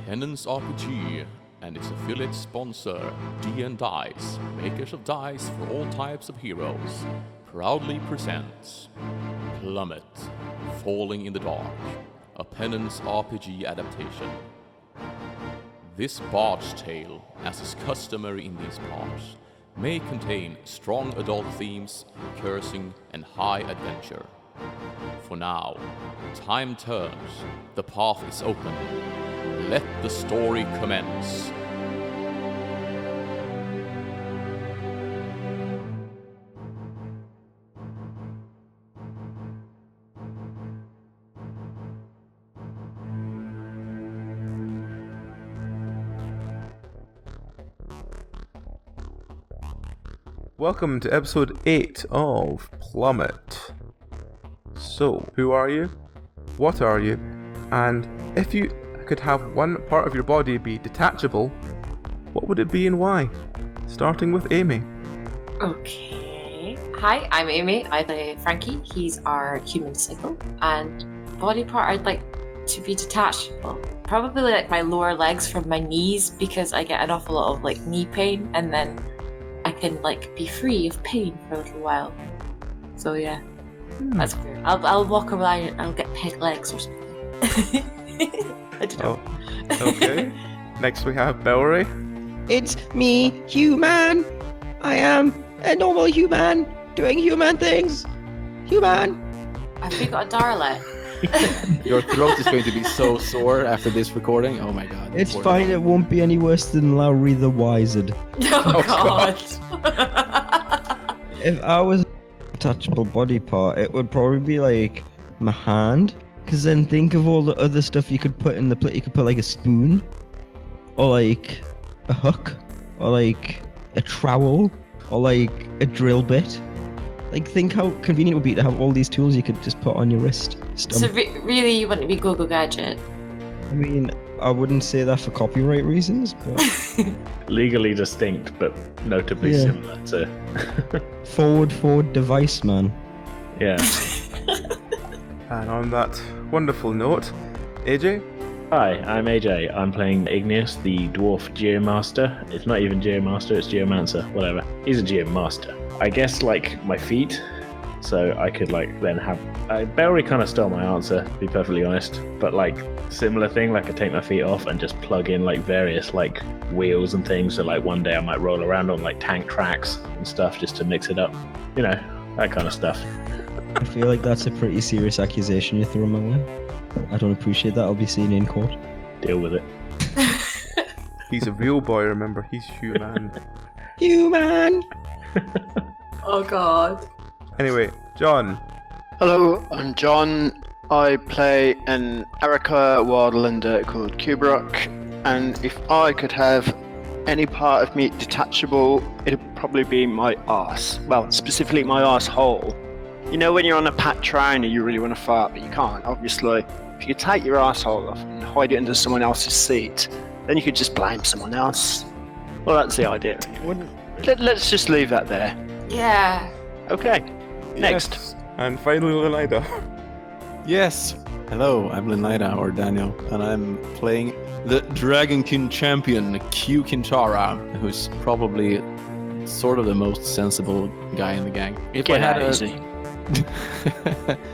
Penance RPG and its affiliate sponsor, D&Dice, makers of dice for all types of heroes, proudly presents Plummet, Falling in the Dark, a Penance RPG adaptation. This bard's tale, as is customary in these parts, may contain strong adult themes, cursing, and high adventure. For now, time turns, the path is open. Let the story commence. Welcome to episode 8 of Plummet. So, who are you? What are you? And if you could have one part of your body be detachable, what would it be and why? Starting with Amy. Okay. Hi, I'm Amy. I play Frankie. He's our human cycle. And body part I'd like to be detachable. Probably like my lower legs from my knees because I get an awful lot of like knee pain, and then I can like be free of pain for a little while. So yeah, that's weird. I'll walk around and I'll get peg legs or something. I don't know. Oh, okay. Next we have Bellery. It's me, human. I am a normal human doing human things. Human. Have you got a Darlet? Your throat is going to be so sore after this recording. Oh my god. It's fine, it won't be any worse than Lowry the Wizard. Oh god. If I was a touchable body part, it would probably be like my hand. Because then think of all the other stuff you could put in the plate. You could put like a spoon, or like a hook, or like a trowel, or like a drill bit. Like, think how convenient it would be to have all these tools you could just put on your wrist. So really you want to be Go-Go Gadget? I mean, I wouldn't say that for copyright reasons, but... Legally distinct, but notably similar to... Forward device, man. Yeah. And on that wonderful note, AJ? Hi, I'm AJ. I'm playing Igneous, the dwarf geomaster. It's not even geomaster, it's geomancer, whatever. He's a geomaster. I guess, like, my feet, so I could, like, then have... Bellery kind of stole my answer, to be perfectly honest, but, like, similar thing, like, I take my feet off and just plug in, like, various, like, wheels and things, so, like, one day I might roll around on, like, tank tracks and stuff just to mix it up. You know, that kind of stuff. I feel like that's a pretty serious accusation you're throwing my way. I don't appreciate that, I'll be seen in court. Deal with it. He's a real boy, remember, he's human. Human! Oh god. Anyway, John. Hello, I'm John. I play an Araka Wildlander called Kubrok, and if I could have any part of me detachable, it'd probably be my arse. Well, specifically my arsehole. You know when you're on a pat train and you really want to fart, but you can't, obviously. If you take your arsehole off and hide it under someone else's seat, then you could just blame someone else. Well, that's the idea. Let's just leave that there. Yeah. Okay, next. Yes. And finally, Leonida. Yes. Hello, I'm Leonida, or Daniel, and I'm playing the Dragon King champion, Q Kintara, who's probably sort of the most sensible guy in the gang. If Get I had out easy.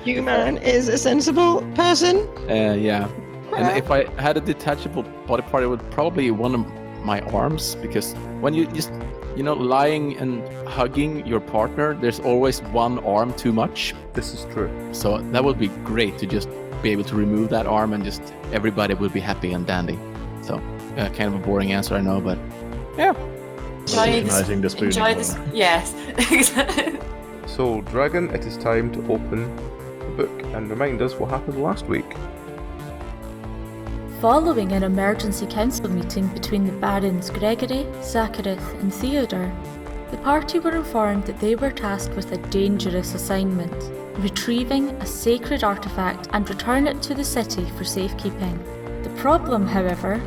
Human is a sensible person. Yeah. And if I had a detachable body part, it would probably be one of my arms, because when you just, lying and hugging your partner, there's always one arm too much. This is true. So that would be great to just be able to remove that arm and just everybody would be happy and dandy. So, kind of a boring answer, I know, but yeah. Enjoy this. Yes. So, Dragon, it is time to open the book and remind us what happened last week. Following an emergency council meeting between the Barons Gregory, Zachareth and Theodore, the party were informed that they were tasked with a dangerous assignment, retrieving a sacred artifact and return it to the city for safekeeping. The problem, however,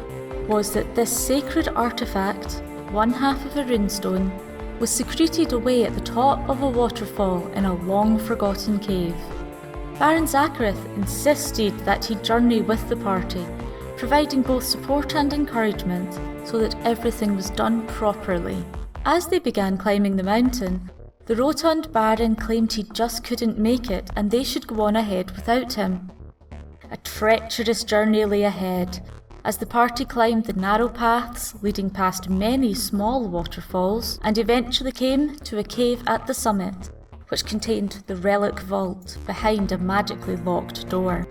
was that this sacred artifact, one half of a runestone, was secreted away at the top of a waterfall in a long-forgotten cave. Baron Zachareth insisted that he journey with the party, providing both support and encouragement so that everything was done properly. As they began climbing the mountain, the rotund Baron claimed he just couldn't make it and they should go on ahead without him. A treacherous journey lay ahead, as the party climbed the narrow paths leading past many small waterfalls and eventually came to a cave at the summit, which contained the relic vault behind a magically locked door.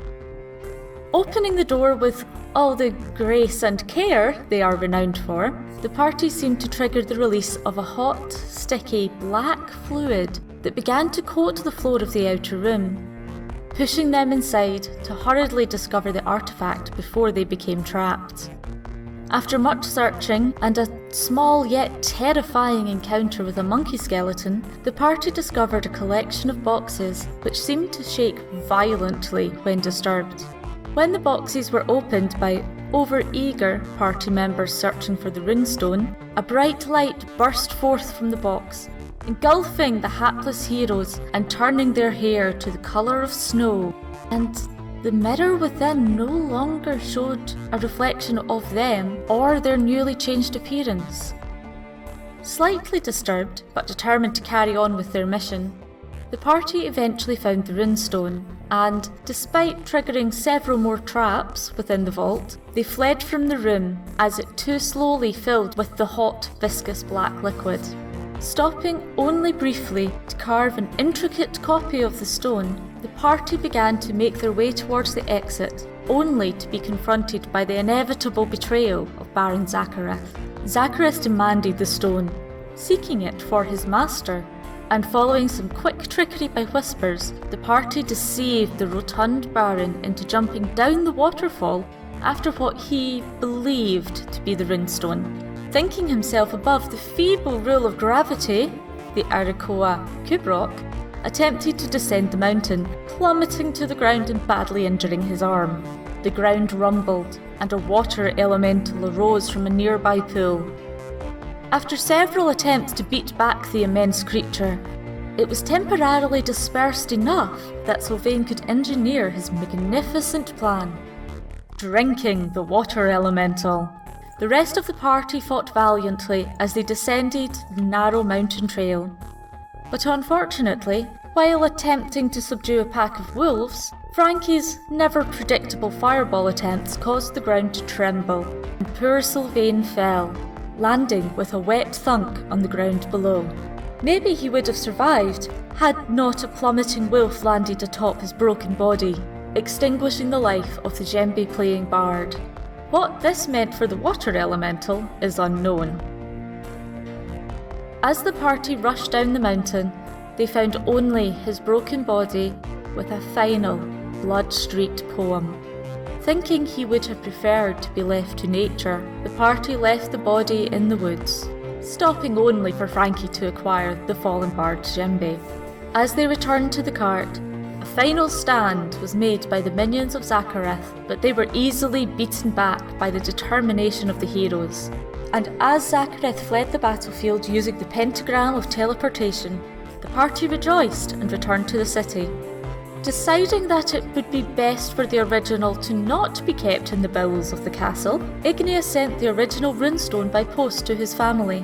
Opening the door with all the grace and care they are renowned for, the party seemed to trigger the release of a hot, sticky, black fluid that began to coat the floor of the outer room, pushing them inside to hurriedly discover the artifact before they became trapped. After much searching and a small yet terrifying encounter with a monkey skeleton, the party discovered a collection of boxes which seemed to shake violently when disturbed. When the boxes were opened by over-eager party members searching for the runestone, a bright light burst forth from the box, engulfing the hapless heroes and turning their hair to the colour of snow, and the mirror within no longer showed a reflection of them or their newly changed appearance. Slightly disturbed, but determined to carry on with their mission, the party eventually found the runestone, and despite triggering several more traps within the vault, they fled from the room as it too slowly filled with the hot, viscous black liquid. Stopping only briefly to carve an intricate copy of the stone, the party began to make their way towards the exit, only to be confronted by the inevitable betrayal of Baron Zachareth. Zachareth demanded the stone, seeking it for his master, and following some quick trickery by whispers, the party deceived the rotund Baron into jumping down the waterfall after what he believed to be the runestone. Thinking himself above the feeble rule of gravity, the Arakoa Kubrok attempted to descend the mountain, plummeting to the ground and badly injuring his arm. The ground rumbled, and a water elemental arose from a nearby pool. After several attempts to beat back the immense creature, it was temporarily dispersed enough that Sylvain could engineer his magnificent plan: drinking the water elemental. The rest of the party fought valiantly as they descended the narrow mountain trail. But unfortunately, while attempting to subdue a pack of wolves, Frankie's never-predictable fireball attempts caused the ground to tremble, and poor Sylvain fell, landing with a wet thunk on the ground below. Maybe he would have survived had not a plummeting wolf landed atop his broken body, extinguishing the life of the djembe-playing bard. What this meant for the water elemental is unknown. As the party rushed down the mountain, they found only his broken body with a final, blood-streaked poem. Thinking he would have preferred to be left to nature, the party left the body in the woods, stopping only for Frankie to acquire the fallen bard's djembe. As they returned to the cart, a final stand was made by the minions of Zachareth, but they were easily beaten back by the determination of the heroes. And as Zachareth fled the battlefield using the pentagram of teleportation, the party rejoiced and returned to the city. Deciding that it would be best for the original to not be kept in the bowels of the castle, Igneous sent the original runestone by post to his family,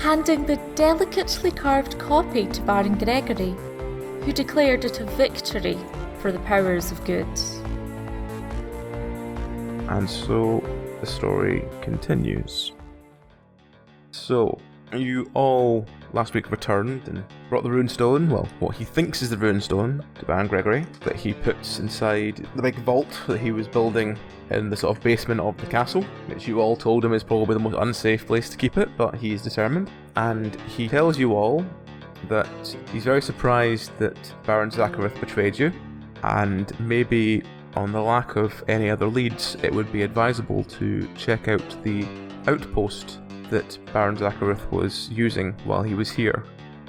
handing the delicately carved copy to Baron Gregory, who declared it a victory for the powers of good. And so the story continues. So, you all last week returned and brought the runestone, well, what he thinks is the runestone, to Baron Gregory, that he puts inside the big vault that he was building in the sort of basement of the castle, which you all told him is probably the most unsafe place to keep it, but he is determined. And he tells you all that he's very surprised that Baron Zachareth betrayed you, and maybe on the lack of any other leads, it would be advisable to check out the outpost that Baron Zachareth was using while he was here,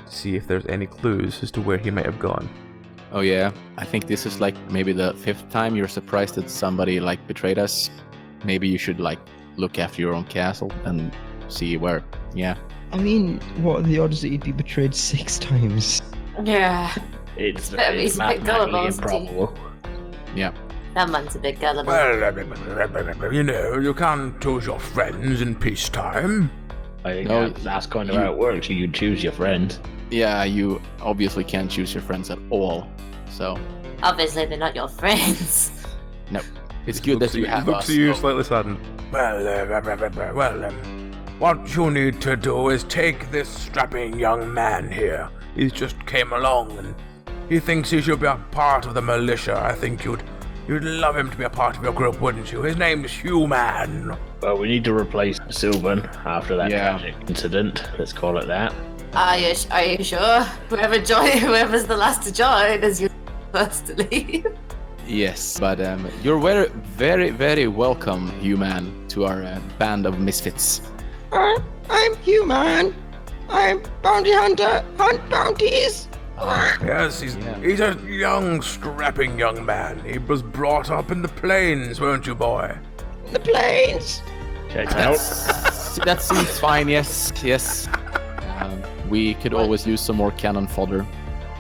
to see if there's any clues as to where he might have gone. Oh yeah, I think this is like maybe the 5th time you're surprised that somebody like betrayed us. Maybe you should like look after your own castle and see where, yeah. I mean, what are the odds that you'd be betrayed 6 times? Yeah. It's He's a bit mathematically gullible, isn't he? improbable. Yeah. That man's a bit gullible. Well, you know, you can't choose your friends in peacetime. I think that's kind of how it works. You choose your friends. Yeah, you obviously can't choose your friends at all. So, Obviously, they're not your friends. no. It's good that you have us. Looks at you slightly saddened. Well, what you need to do is take this strapping young man here. He just came along and he thinks he should be a part of the militia. I think you'd love him to be a part of your group, wouldn't you? His name's Human. Well, we need to replace Sylvan after that tragic incident. Let's call it that. Are you sure? Whoever's the last to join is your first to leave. Yes, but you're very, very, very welcome, Human, to our band of misfits. I'm Human. I'm bounty hunter. Hunt bounties. Yes, he's a young, strapping young man. He was brought up in the plains, weren't you, boy? The plains. Check it out. That seems fine, yes. We could always use some more cannon fodder.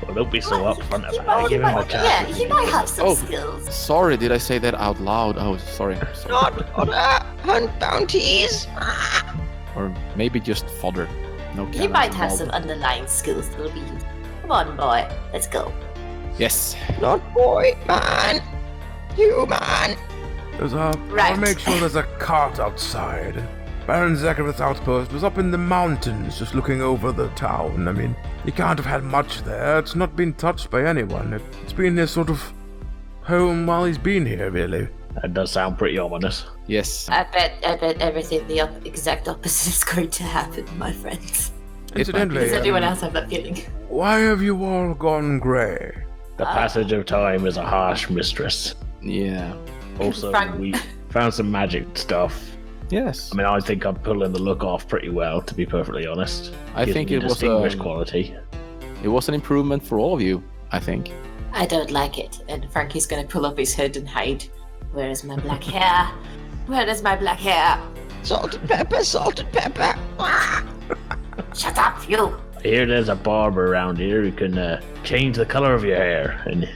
Well, don't be so upfront about it. Give him a chance. Yeah, he might have some skills. Sorry, did I say that out loud? Oh, sorry. Not hunt bounties. Or maybe just fodder. No cannon. He might have some underlying skills that'll be useful. Come on, boy. Let's go. Yes. Not boy, man. Human. I'll make sure there's a cart outside. Baron Zachareth's outpost was up in the mountains, just looking over the town. I mean, he can't have had much there. It's not been touched by anyone. It's been his sort of home while he's been here, really. That does sound pretty ominous. Yes. I bet everything the exact opposite is going to happen, my friends. Incidentally, Does anyone else have that feeling? why have you all gone grey? The passage of time is a harsh mistress. Yeah. Also, Frank- we found some magic stuff. Yes. I mean, I think I'm pulling the look off pretty well, to be perfectly honest. I Gives think me it was distinguished quality. It was an improvement for all of you, I think. I don't like it. And Frankie's going to pull up his hood and hide. Where is my black hair? Where is my black hair? Salted pepper, salted pepper. Shut up, you! I hear there's a barber around here who can change the color of your hair, and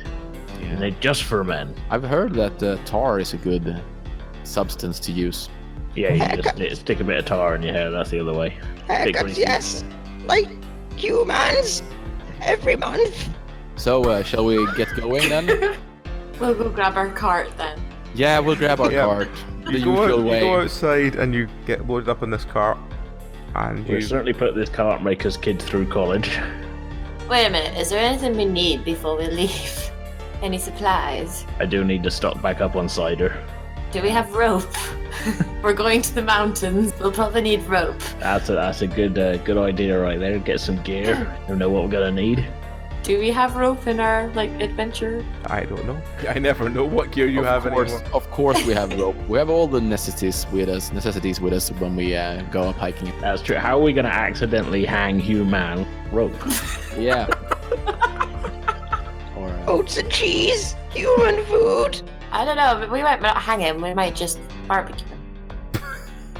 they just for men. I've heard that tar is a good substance to use. Yeah, you just stick a bit of tar in your hair, that's the other way. Haircuts, yes. Like humans. Every month. So, shall we get going then? We'll go grab our cart then. Yeah, we'll grab our cart. The You go, usual way. you go outside and you get loaded up in this cart. And We'll you... certainly put this cart maker's kid through college. Wait a minute, is there anything we need before we leave? Any supplies? I do need to stock back up on cider. Do we have rope? We're going to the mountains. We'll probably need rope. That's a good idea right there. Get some gear. You know what we're gonna need. Do we have rope in our adventure? I don't know. I never know what gear you have anymore. Of course we have rope. We have all the necessities with us when we go up hiking. That's true. How are we gonna accidentally hang Human rope? Yeah. Or Oats and cheese. Human food. I don't know, but we might not hang him. We might just barbecue him.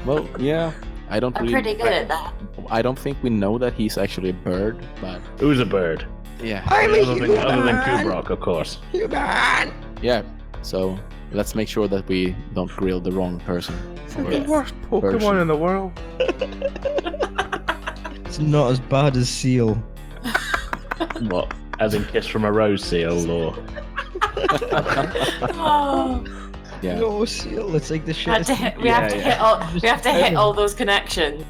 well, yeah. I don't I'm really. pretty good at that. I don't think we know that he's actually a bird, but Who's a bird? yeah. I'm a Other than human. Kubrok, of course. Human. Yeah. So let's make sure that we don't grill the wrong person. Or, The worst Pokemon version. in the world. It's not as bad as seal. What? As in Kiss from a Rose seal, or Oh, yeah. No seal. It's like the shit. we have to hit all those connections.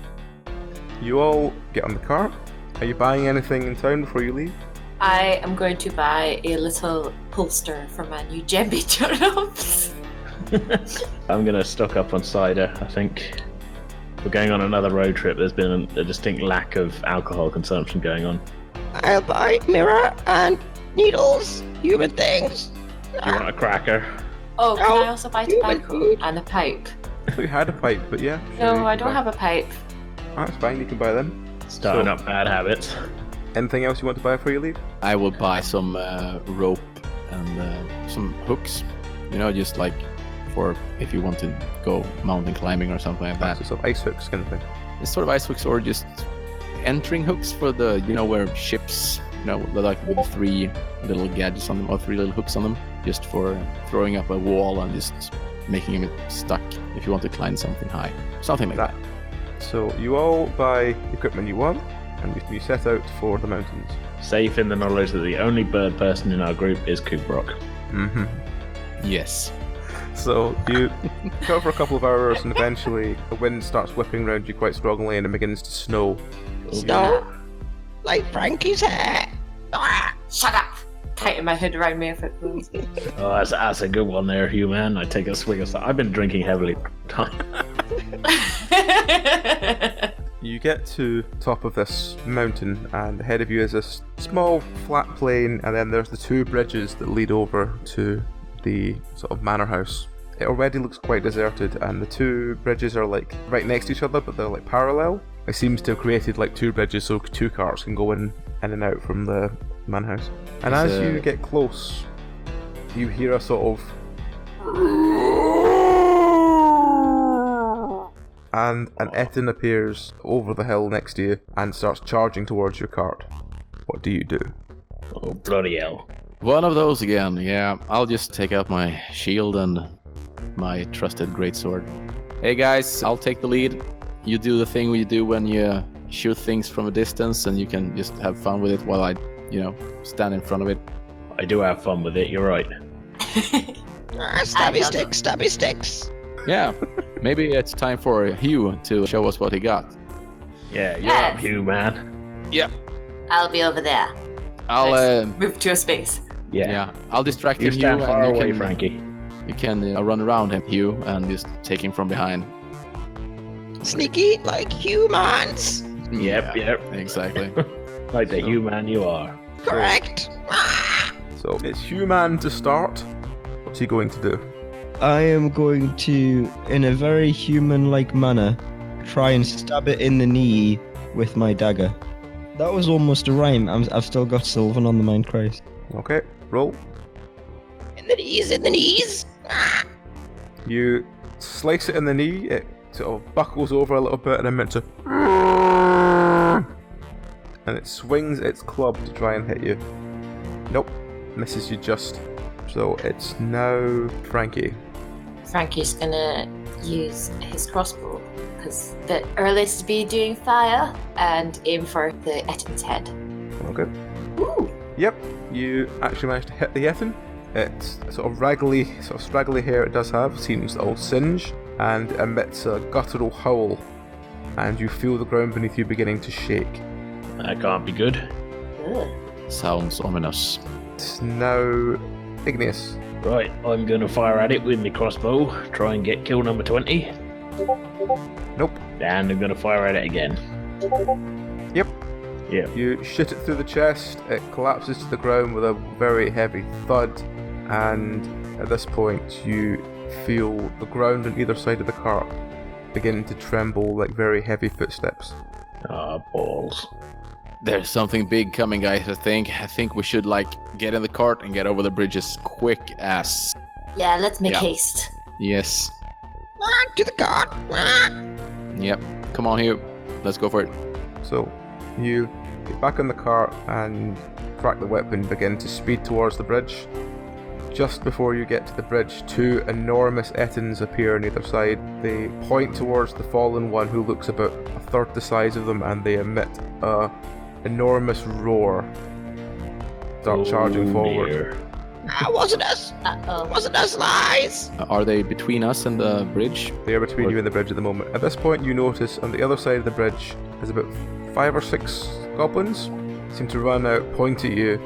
You all get on the cart. Are you buying anything in town before you leave? I am going to buy a little holster for my new Jembe turnips. I'm gonna stock up on cider. I think we're going on another road trip. There's been a distinct lack of alcohol consumption going on. I'll buy mirror and needles. Human things. Do you want a cracker? Oh, can No, I also buy human tobacco food. and a pipe? We had a pipe, but yeah. No, I don't have a pipe. That's fine, you can buy them. Starting up bad habits. Anything else you want to buy before you leave? I will buy some rope and some hooks. You know, just like for if you want to go mountain climbing or something like that. So sort of ice hooks kind of thing. It's sort of ice hooks or just entering hooks for the, where ships, like with 3 little gadgets on them or 3 little hooks on them. just for throwing up a wall and just making him stuck if you want to climb something high. Something like that. So you all buy equipment you want, and you set out for the mountains. Safe in the knowledge that the only bird person in our group is Kubrok. Mm-hmm. Yes. So you go for a couple of hours, and eventually the wind starts whipping around you quite strongly, and it begins to snow. Snow? Like Frankie's hair. Ah! Shut up! Tighten my hood around me if it blows. Oh, that's a good one there, human. I take a swig of that. I've been drinking heavily. You get to top of this mountain, and ahead of you is this small flat plain, and then there's the two bridges that lead over to the sort of manor house. It already looks quite deserted, and the two bridges are like right next to each other, but they're like parallel. It seems to have created like two bridges so two carts can go in and out from the manor house. And as you get close, you hear a sort of and an Etin appears over the hill next to you and starts charging towards your cart. What do you do? Oh, bloody hell. One of those again, yeah. I'll just take out my shield and my trusted greatsword. Hey guys, I'll take the lead. You do the thing you do when you shoot things from a distance, and you can just have fun with it while I, stand in front of it. I do have fun with it, you're right. Stabby sticks, stabby sticks. Yeah, maybe it's time for Hugh to show us what he got. Yeah, you're up, human. Yep. I'll be over there. I'll move to a space. Yeah, I'll distract You him, stand Hugh, far and away, Frankie. You can run around him, Hugh, and just take him from behind. Sneaky like humans. Yep. Exactly. Like the human you are. Correct. So it's human to start. What's he going to do? I am going to, in a very human-like manner, try and stab it in the knee with my dagger. That was almost a rhyme. I've still got Sylvan on the mind, Christ. Okay, roll. In the knees, in the knees. You slice it in the knee, it sort of buckles over a little bit, and then meant to, and it swings its club to try and hit you. Nope, misses you just. So it's now Frankie. Frankie's gonna use his crossbow, because the earliest to be doing fire, and aim for the Etin's head. Okay. Ooh! Yep, you actually managed to hit the Etin. It's sort of straggly hair it does have, seems all singe, and emits a guttural howl, and you feel the ground beneath you beginning to shake. That can't be good. Ugh. Sounds ominous. It's now Igneous. Right, I'm gonna fire at it with my crossbow, try and get kill number 20. Nope. And I'm gonna fire at it again. Yep. Yeah. You shoot it through the chest, it collapses to the ground with a very heavy thud, and at this point you feel the ground on either side of the cart begin to tremble like very heavy footsteps. Ah, balls. There's something big coming, guys, I think we should, get in the cart and get over the bridge as quick as... Yeah, let's make Yeah. haste. Yes. To the cart. Yep. Come on, Hugh. Let's go for it. So you get back on the cart and crack the whip and begin to speed towards the bridge. Just before you get to the bridge, two enormous Etins appear on either side. They point towards the fallen one, who looks about a third the size of them, and they emit a enormous roar. Start charging forward. Dear. Wasn't us. Uh-oh. Wasn't us lies. Are they between us and the bridge? They are between you and the bridge at the moment. At this point, you notice on the other side of the bridge there's about 5 or 6 goblins. Seem to run out, point at you,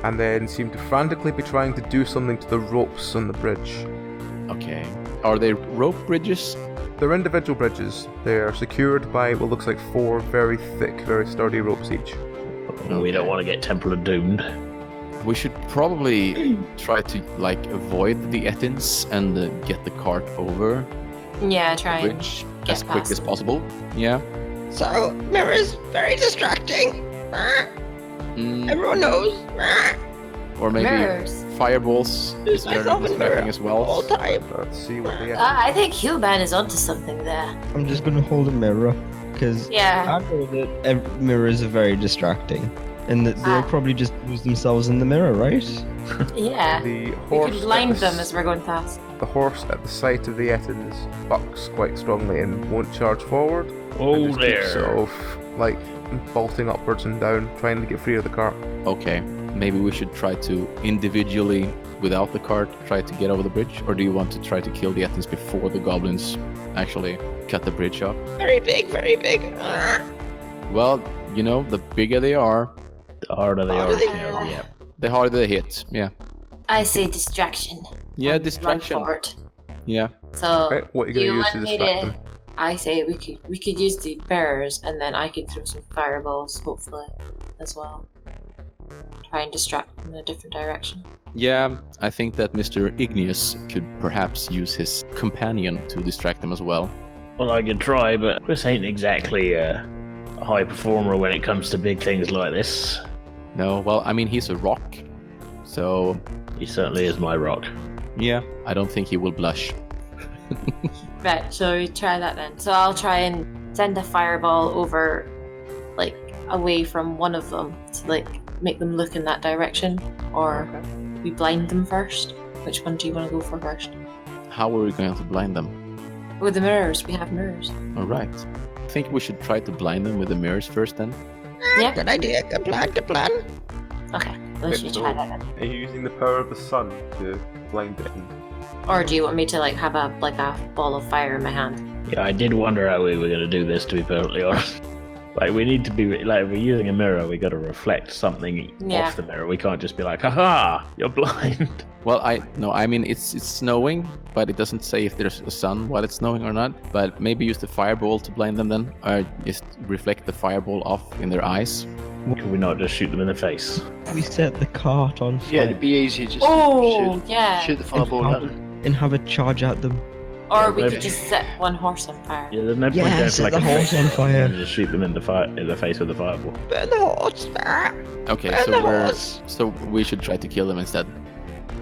and then seem to frantically be trying to do something to the ropes on the bridge. Okay. Are they rope bridges? They're individual bridges. They are secured by what looks like 4 very thick, very sturdy ropes each. We don't want to get Temple of Doomed. We should probably try to, avoid the Etins and get the cart over Yeah, the try and bridge get as quick past as them. possible. Yeah. So, mirrors, very distracting. Everyone knows. Or maybe Mirrors. fireballs is very myself in mirror distracting as all well. time. Let's see what the I think Hillman is onto something there. I'm just gonna hold a mirror, because Yeah. I know that mirrors are very distracting. And that they'll probably just lose themselves in the mirror, right? Yeah. The We horse could blind at the them as we're going past. The horse at the sight of the Ettins bucks quite strongly and won't charge forward. Oh, and just keeps there. sort of like bolting upwards and down, trying to get free of the cart. Okay, maybe we should try to individually, without the cart, try to get over the bridge? Or do you want to try to kill the Athens before the goblins actually cut the bridge off? Very big, very big. Well, you know, the bigger they are, The harder they are to kill. Yeah. the harder they hit. Yeah. I say distraction. Yeah, Run distraction. forward. Yeah. So Okay, what are you going to use to want me distract them? I say we could use the bearers, and then I could throw some fireballs, hopefully, as well. Try and distract them in a different direction. Yeah, I think that Mr. Igneous could perhaps use his companion to distract them as well. Well, I could try, but Chris ain't exactly a high performer when it comes to big things like this. No, well, I mean, he's a rock. So, He certainly is my rock. yeah, I don't think he will blush. Right, so we try that then. So I'll try and send a fireball over, like, away from one of them to, like, make them look in that direction. Or we blind them first. Which one do you want to go for first? How are we going to blind them? With the mirrors, we have mirrors. Alright. I think we should try to blind them with the mirrors first then. Yeah. Good idea, good plan. Okay, let's just try that then. Are you using the power of the sun to blind it? Or do you want me to, like, have a ball of fire in my hand? Yeah, I did wonder how we were going to do this, to be perfectly honest. Like, we need to be, like, if we're using a mirror, we got to reflect something Yeah. off the mirror. We can't just be like, haha, you're blind. Well, I mean, it's snowing, but it doesn't say if there's a sun while it's snowing or not. But maybe use the fireball to blind them then, or just reflect the fireball off in their eyes. Could we not just shoot them in the face? We set the cart on fire Yeah, it'd be easier just Oh, to yeah. shoot the fireball at them. and have it charge at them. Or we maybe. could just set one horse on fire. Yeah, there's no point Yeah, going for set like the a horse on fire. and just shoot them in the face with the fireball. Burn the horse! Okay, Burn so the we're horse! so we should try to kill them instead.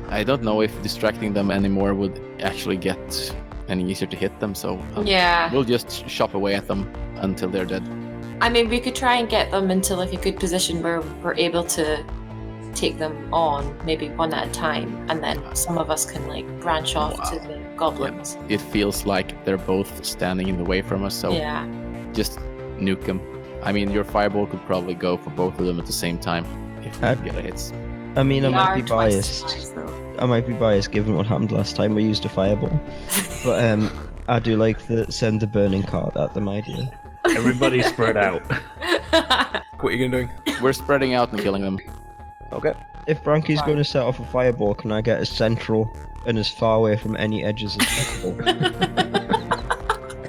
I don't know if distracting them anymore would actually get any easier to hit them, so Yeah. we'll just chop away at them until they're dead. I mean, we could try and get them into, like, a good position where we're able to take them on, maybe one at a time, and then some of us can, like, branch off to the goblins. It feels like they're both standing in the way from us, so Yeah. just nuke them. I mean, your fireball could probably go for both of them at the same time if you get a hit. I mean, I We might are be twice biased. the size, though. I might be biased given what happened last time we used a fireball. But I do like the send the burning cart at them idea. Everybody spread out. What are you doing? We're spreading out and killing them. Okay. If Branky's going to set off a fireball, can I get as central and as far away from any edges as possible?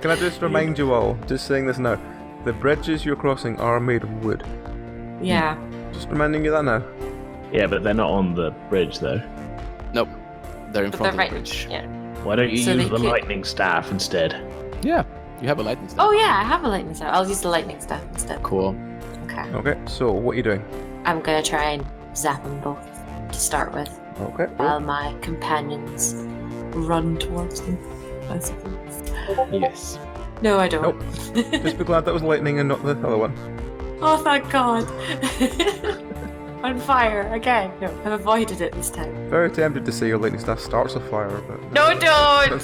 Can I just remind you all, just saying this now, the bridges you're crossing are made of wood. Yeah. Just reminding you that now. Yeah, but they're not on the bridge though. Nope, they're in But front they're of the right. bridge. Yeah. Why don't you So use they the can't- lightning staff instead? Yeah, you have a lightning staff. Oh, yeah, I have a lightning staff. I'll use the lightning staff instead. Cool. Okay. Okay, so what are you doing? I'm gonna try and zap them both to start with, Okay. while my companions run towards them, I suppose. Yes. No, I don't. Nope. Just be glad that was lightning and not the other one. Oh, thank God. On fire again. No, I've avoided it this time. Very tempted to say your lightning staff starts a fire, but... No, don't!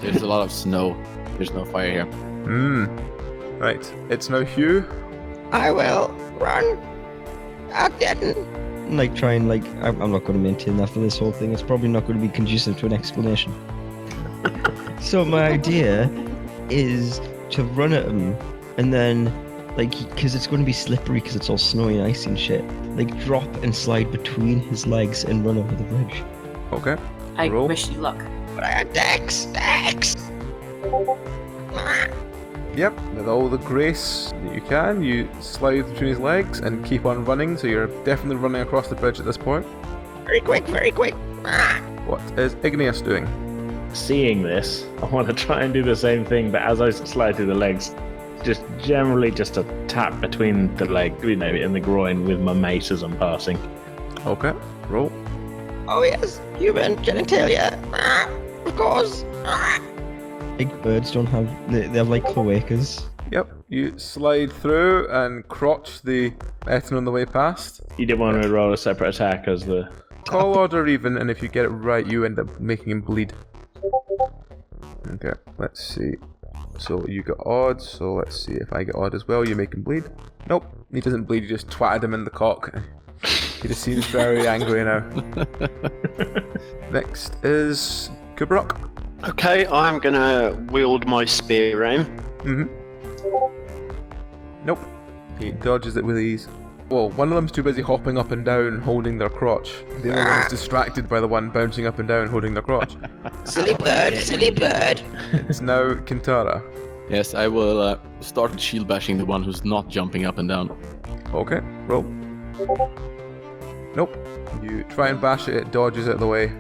There's a lot of snow. There's no fire here. Right, it's now Hugh. I will run. I didn't. Like, try and, like, I'm not going to maintain that for this whole thing. It's probably not going to be conducive to an explanation. So my idea is to run at him and then, like, because it's going to be slippery because it's all snowy and icy and shit, like, drop and slide between his legs and run over the bridge. Okay. I Roll. wish you luck. But I got Dex! Yep, with all the grace that you can, you slide between his legs and keep on running, so you're definitely running across the bridge at this point. Very quick, very quick. What is Igneous doing? Seeing this, I want to try and do the same thing, but as I slide through the legs, just generally just a tap between the leg, you know, in the groin with my mace as I'm passing. Okay, roll. Oh yes, human genitalia. Of course. Big birds don't have, they have like cloacas Yep, you slide through and crotch the Etin on the way past. You didn't want to roll a separate attack as the... Call order even, and if you get it right, you end up making him bleed. Okay, let's see. So you got odd, so let's see if I get odd as well. You make him bleed. Nope, he doesn't bleed, you just twatted him in the cock. He just seems very angry now. Next is Kubrok. Okay, I'm gonna wield my spear aim. Nope. He dodges it with ease. Well, one of them's too busy hopping up and down, holding their crotch. The other one's distracted by the one bouncing up and down, holding their crotch. Silly bird, silly bird. It's now Kintara. Yes, I will start shield bashing the one who's not jumping up and down. Okay, roll. Nope. You try and bash it, it dodges out of the way.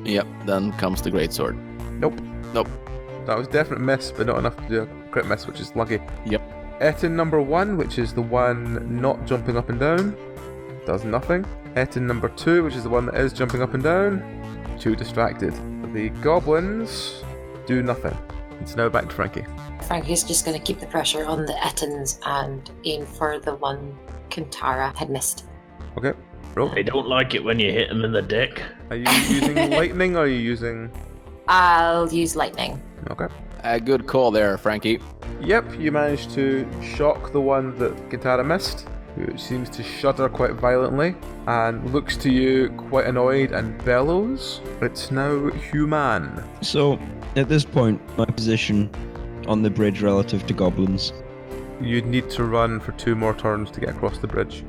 Yep, then comes the greatsword. Nope. Nope. That was definite miss, but not enough to do a crit miss, which is lucky. Yep. Etin number 1, which is the one not jumping up and down, does nothing. Etin number 2, which is the one that is jumping up and down, too distracted. The goblins do nothing. It's now back to Frankie. Frankie's just going to keep the pressure on the Ettins and aim for the one Kintara had missed. Okay, roll. They don't like it when you hit them in the dick. Are you using lightning or are you using... I'll use lightning. Okay. Good call there, Frankie. Yep, you managed to shock the one that Kintara missed, who seems to shudder quite violently and looks to you quite annoyed and bellows. It's now human. So, at this point, my position on the bridge relative to goblins. You'd need to run for 2 more turns to get across the bridge.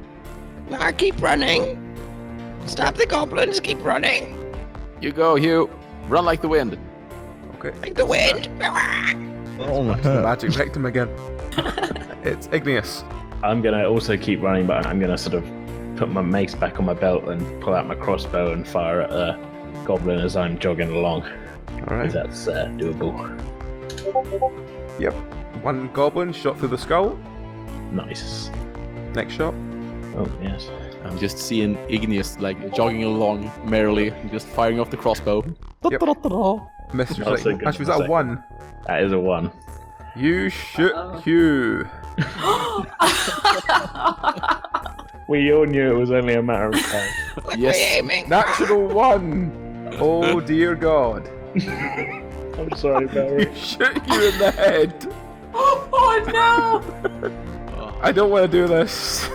I keep running. Stop the goblins, keep running. You go, Hugh. Run like the wind. Okay. Like the wind. Oh my The god. magic wrecked him again. It's Igneous. I'm going to also keep running, but I'm going to sort of put my mace back on my belt and pull out my crossbow and fire at a goblin as I'm jogging along. Alright. If that's doable. Yep. One goblin shot through the skull. Nice. Next shot. Oh, yes. I'm just seeing Igneous like jogging along merrily, just firing off the crossbow. Yep. Missed your That's a second. good Actually, was that a second. 1? That is a 1. You shoot Hugh. We all knew it was only a matter of time. Yes. Aiming. Natural 1. Oh dear God. I'm sorry, Barry. You shoot you in the head. Oh no! I don't want to do this.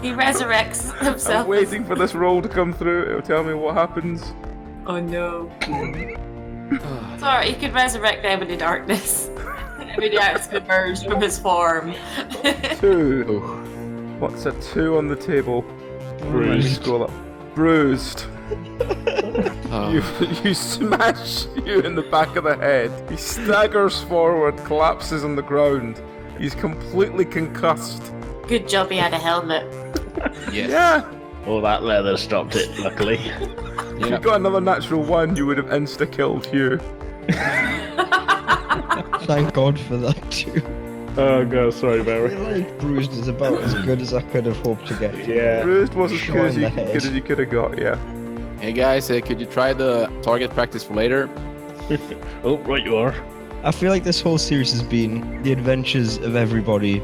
He resurrects himself. I'm waiting for this roll to come through. It'll tell me what happens. Oh no. Sorry, he could resurrect Ebony Darkness. Ebony Darkness could emerge from his form. 2. What's a 2 on the table? Bruised. Scroll up. Bruised. Oh. You smash you in the back of the head. He staggers forward, collapses on the ground. He's completely concussed. Good job he had a helmet. Yes. Yeah. All that leather stopped it, luckily. If you got another natural 1, you would have insta-killed Hugh. Thank God for that too. Oh god, sorry, I Barry. feel like bruised is about as good as I could have hoped to get. Yeah. Bruised was as Shot good as in you the head. could have got, yeah. Hey guys, could you try the target practice for later? Oh, right you are. I feel like this whole series has been the adventures of everybody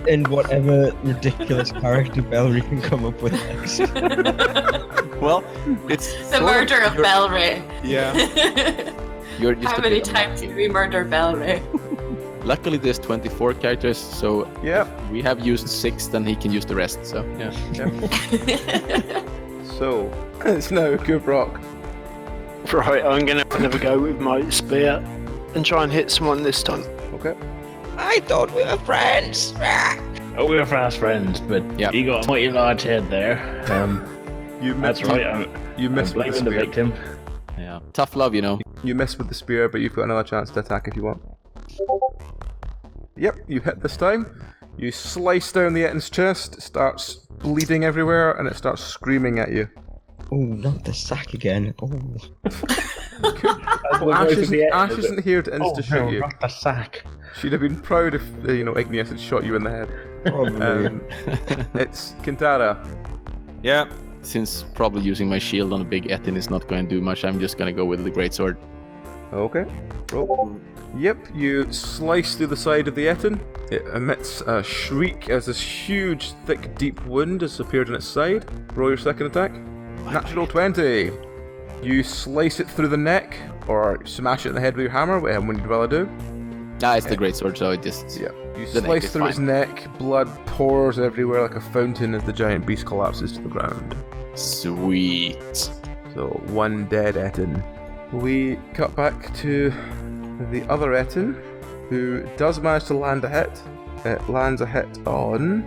in whatever ridiculous character Bellery can come up with next. Well, it's The murder of Belray. Yeah. You're just How a many bit times unlucky. did we murder Belray? Luckily, there's 24 characters, so Yep. we have used 6, then he can use the rest. So yeah. So, it's now Kubrok. Right, I'm gonna have a go with my spear and try and hit someone this time. Okay. I thought we were friends. Oh, we were fast friends, but Yep. you got a mighty large head there. You That's missed. right, I'm You missed with the blaming the spear. victim. Yeah. Tough love, you know. You missed with the spear, but you've got another chance to attack if you want. Yep, you hit this time. You slice down the Etin's chest, it starts bleeding everywhere, and it starts screaming at you. Oh, not the sack again. Oh. Ash isn't here to insta-shoot you. Not the sack. She'd have been proud if, Igneous had shot you in the head. Probably. It's Kintara. Yeah. Since probably using my shield on a big Etin is not going to do much, I'm just going to go with the greatsword. Okay. Roll. Yep, you slice through the side of the Etin. It emits a shriek as this huge, thick, deep wound has appeared on its side. Roll your second attack. Natural 20. You slice it through the neck, or smash it in the head with your hammer, whatever you'd rather do. It's the greatsword, so it just... Yeah. You The neck slice is through its fine. neck, blood pours everywhere like a fountain as the giant beast collapses to the ground. Sweet. So, one dead Etin. We cut back to the other Etin, who does manage to land a hit. It lands a hit on...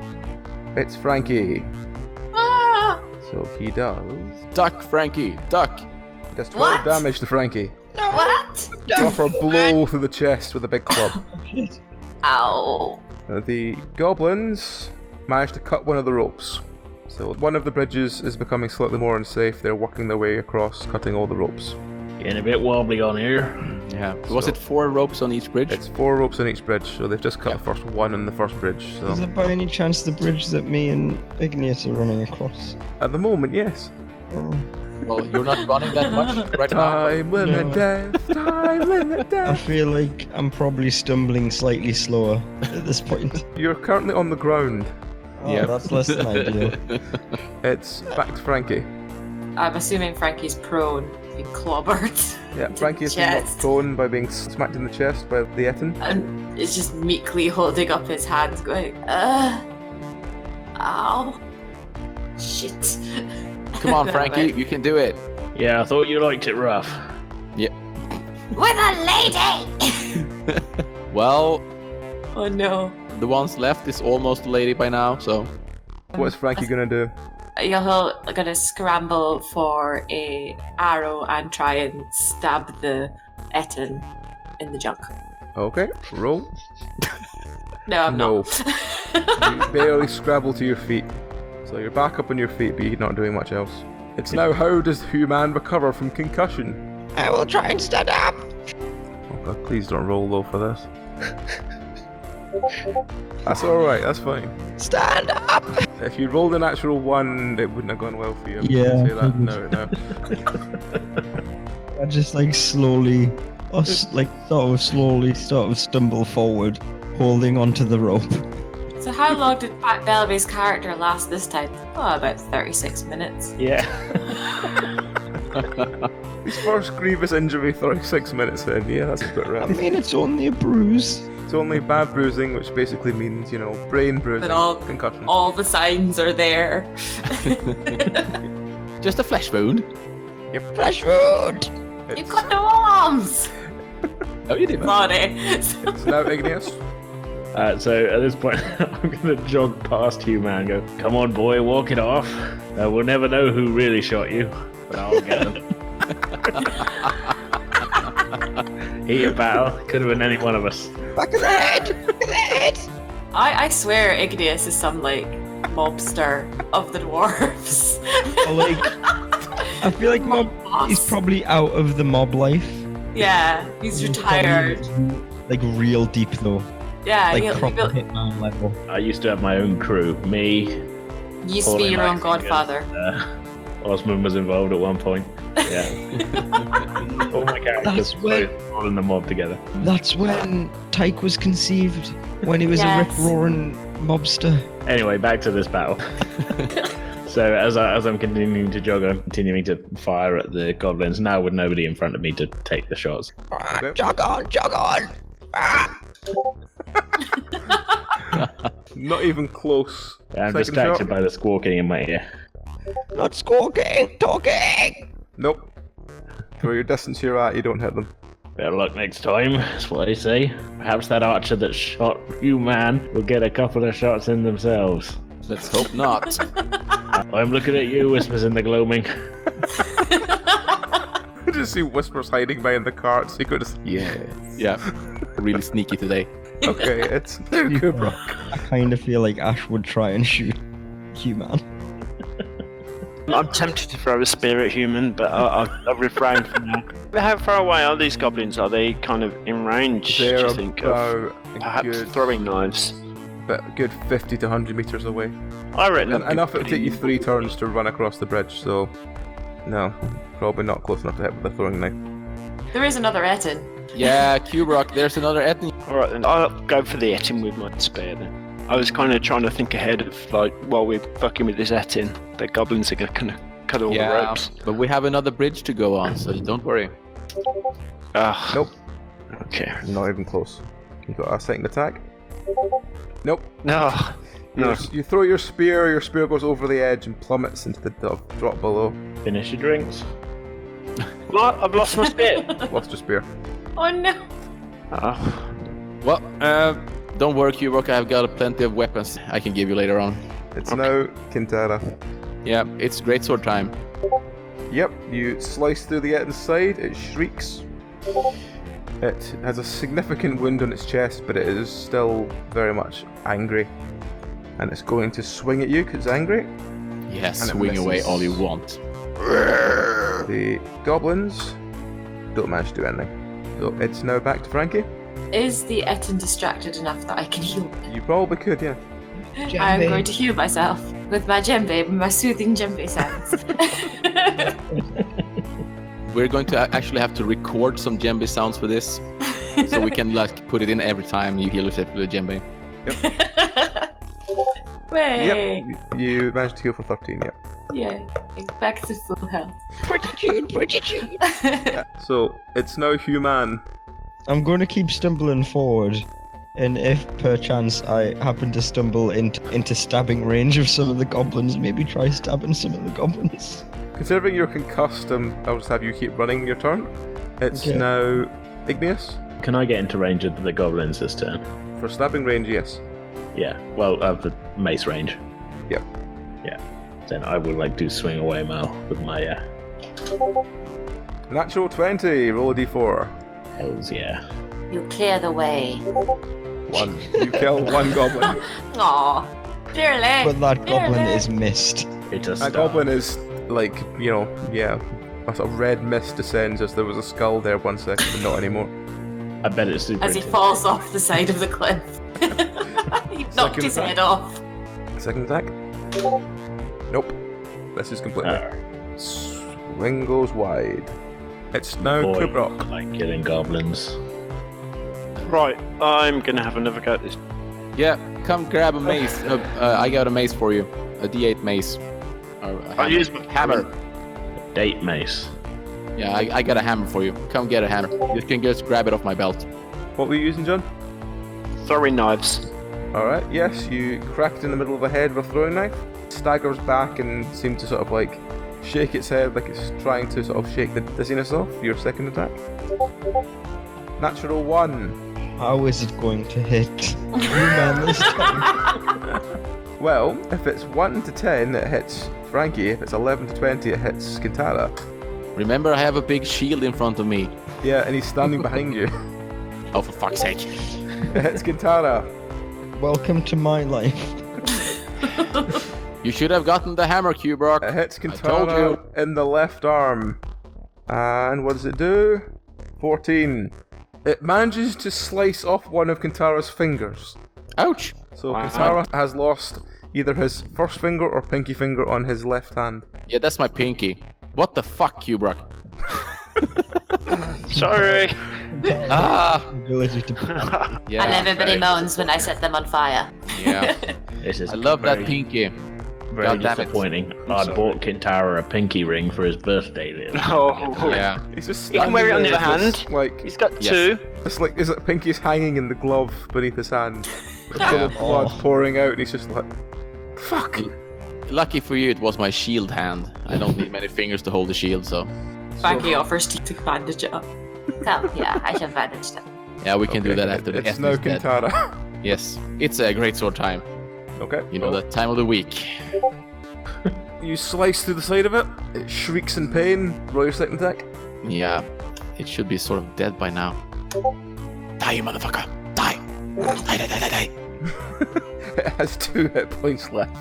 It's Frankie. Ah! So he does... Duck, Frankie, duck. He does 12 What? damage to Frankie. What? Offer a blow through the chest with a big club. Ow. The goblins manage to cut one of the ropes. So one of the bridges is becoming slightly more unsafe. They're working their way across, cutting all the ropes. Getting a bit wobbly on here. Yeah. Was it 4 ropes on each bridge? It's 4 ropes on each bridge, so they've just cut the first one on the first bridge. Is So it by any chance the bridge that me and Igneous are running across? at the moment, yes. Oh. Well, you're not running that much right now. Time limit death. Time limit I death. feel like I'm probably stumbling slightly slower at this point. You're currently on the ground. Oh, Yep. that's less than ideal. It's back to Frankie. I'm assuming Frankie's prone, being clobbered. Yeah, Frankie has been knocked Chest. prone by being smacked in the chest by the Etin. And is just meekly holding up his hands, going, ow. Shit. Come on, Frankie, you can do it. Yeah, I thought you liked it rough. With a lady! Well, Oh no. the ones left is almost a lady by now, so... What's Frankie gonna do? He'll gonna scramble for a arrow and try and stab the Etin in the junk. Okay, roll. No, I'm No. not. You barely scrabble to your feet. So you're back up on your feet, but you're not doing much else. It's now how does Human recover from concussion? I will try and stand up. Oh god, please don't roll low for this. That's alright, that's fine. Stand up. If you rolled a natural 1, it wouldn't have gone well for you. I'm Yeah, gonna say that I no. I just like slowly, sort of stumble forward, holding onto the rope. So how long did Pat Belby's character last this time? Oh, about 36 minutes. Yeah. His first grievous injury 36 minutes in, yeah, that's a bit I rough. mean, it's only a bruise. It's only bad bruising, which basically means, brain bruising, But all- concussion. All the signs are there. Just a flesh wound. Flesh wound. You It's, got no arms! Oh, you did. Sorry. it's now Igneous. So at this point, I'm going to jog past Human and go, come on, boy, walk it off. We'll never know who really shot you, but I'll get them. Heat of battle. Could have been any one of us. Back of the head. Back of the head. I swear Igneous is some, mobster of the dwarves. I feel like he's probably out of the mob life. Yeah, he's retired. Like real deep though. Yeah, Like he'll proper hitman level. I used to have my own crew. Me, used to be your own Pauline, godfather. Osmond was involved at one point. Yeah. All my characters That's when- all in the mob together. That's when Tyke was conceived. When he was Yes. a rip-roaring mobster. Anyway, back to this battle. So as I'm continuing to jog, I'm continuing to fire at the goblins, now with nobody in front of me to take the shots. Okay. Jog on. Jog on. Ah. Not even close. I'm Second distracted shot. by the squawking in my ear. Not squawking. Talking. Nope. For your distance you're at, you don't hit them. Better luck next time, that's what I say. Perhaps that archer that shot you, man, will get a couple of shots in themselves. Let's hope not. I'm looking at you, whispers in the gloaming. I just see Whispers hiding behind the cart, so you could just... Yeah. Yeah, really sneaky today. Okay, it's now Kubrick. I kind of feel like Ash would try and shoot Human. I'm tempted to throw a spear at Human, but I'll refrain from that. How far away are these goblins? Are they kind of in range, do They're you think, of about a perhaps good, throwing knives? but a good 50 to 100 metres away. I reckon And enough it would take you 3 turns to run across the bridge, so... No, probably not close enough to hit with a throwing knife. There is another Etin. Yeah, Q-Rock, there's another Etin. Alright then, I'll go for the Etin with my spear then. I was kind of trying to think ahead of, like, while we're fucking with this Etin, the goblins are going to cut all the ropes. But we have another bridge to go on, so don't worry. Nope. Okay. Not even close. You got a second attack? Nope. No. No. You throw your spear goes over the edge and plummets into the drop below. Finish your drinks. What? I've lost my spear. Lost your spear. Oh no. Oh. Well, don't worry, Q-Rock, I've got plenty of weapons I can give you later on. It's now Kintara. Yeah, it's greatsword time. Yep, you slice through the Etin's side, it shrieks. It has a significant wound on its chest, but it is still very much angry. And it's going to swing at you because it's angry. Yeah, And it swing away misses. all you want. The goblins don't manage to do anything. So it's now back to Frankie. Is the Etin distracted enough that I can heal? You probably could, yeah. I'm going to heal myself with my djembe, with my soothing djembe sounds. We're going to actually have to record some djembe sounds for this, so we can like put it in every time you heal yourself with a djembe. Way. Yep, you managed to heal for 13, yep. Yeah, back to full health. Fortitude. So, it's now human. I'm going to keep stumbling forward, and if perchance I happen to stumble into stabbing range of some of the goblins, maybe try stabbing some of the goblins. Considering you're concussed, I'll just have you keep running your turn. It's Okay. now Igneous. Can I get into range of the goblins this turn? For stabbing range, yes. Yeah, well, of the mace range. Yep. Yeah. Then I would like to swing away Mal with my Natural 20, roll a d4. hells, yeah. You clear the way. 1. You kill one goblin. Aw, dearly. But that goblin dearly. is missed. It's a That star. goblin is, like, you know, yeah. A sort of red mist descends as there was a skull there one second, but not anymore. I bet it's super. As he falls off the side of the cliff. He knocked Second his attack. head off. Second attack. Nope. This is completely. Swing goes wide. It's now Boy, Kubrok. I like killing goblins. Right, I'm going to have another go at this. Yeah, come grab a mace. I got a mace for you. A D8 mace. Or a I'll use my hammer. Date mace. Yeah, I got a hammer for you. Come get a hammer. You can just grab it off my belt. What were you using, John? Throwing knives. Alright, yes, you crack it in the middle of the head with a throwing knife. Staggers back and seems to sort of like shake its head like it's trying to sort of shake the dizziness off. Your second attack. Natural 1. How is it going to hit? You man this time. Well, if it's 1 to 10, it hits Frankie. If it's 11 to 20, it hits Kintara. Remember, I have a big shield in front of me. Yeah, and he's standing behind you. Oh, for fuck's sake. It hits Kintara. Welcome to my life. You should have gotten the hammer, Q-Brock. It hits told Kintara in the left arm. And what does it do? 14. It manages to slice off one of Kintara's fingers. Ouch. So Wow. Kintara has lost either his first finger or pinky finger on his left hand. Yeah, that's my pinky. What the fuck, Q-Brock? Sorry. Ah. Ability to Yeah. And everybody moans when I set them on fire. Yeah. This is I love very, that pinky. Very God damn it. disappointing. I bought Kintara a pinky ring for his birthday. Oh. Yeah. He's just He can wear it on standing the there other with hand. this, like, He's got Yes. two. it's like his pinky's hanging in the glove beneath his hand. With full of Yeah. blood pouring out, and he's just like, fuck! Lucky for you, it was my shield hand. I don't need many fingers to hold the shield, so. Frankie offers to bandage it up. Come, yeah, I shall bandage them. Yeah, we can do Okay, that after the It's Ethnic now is dead. Kintara. Yes, it's a great sword time. Okay. You know, that time of the week. You slice through the side of it, it shrieks in pain. Roll your second attack. Yeah, it should be sort of dead by now. Die, you motherfucker! Die! Die, die, die, die, die! It has 2 hit points left.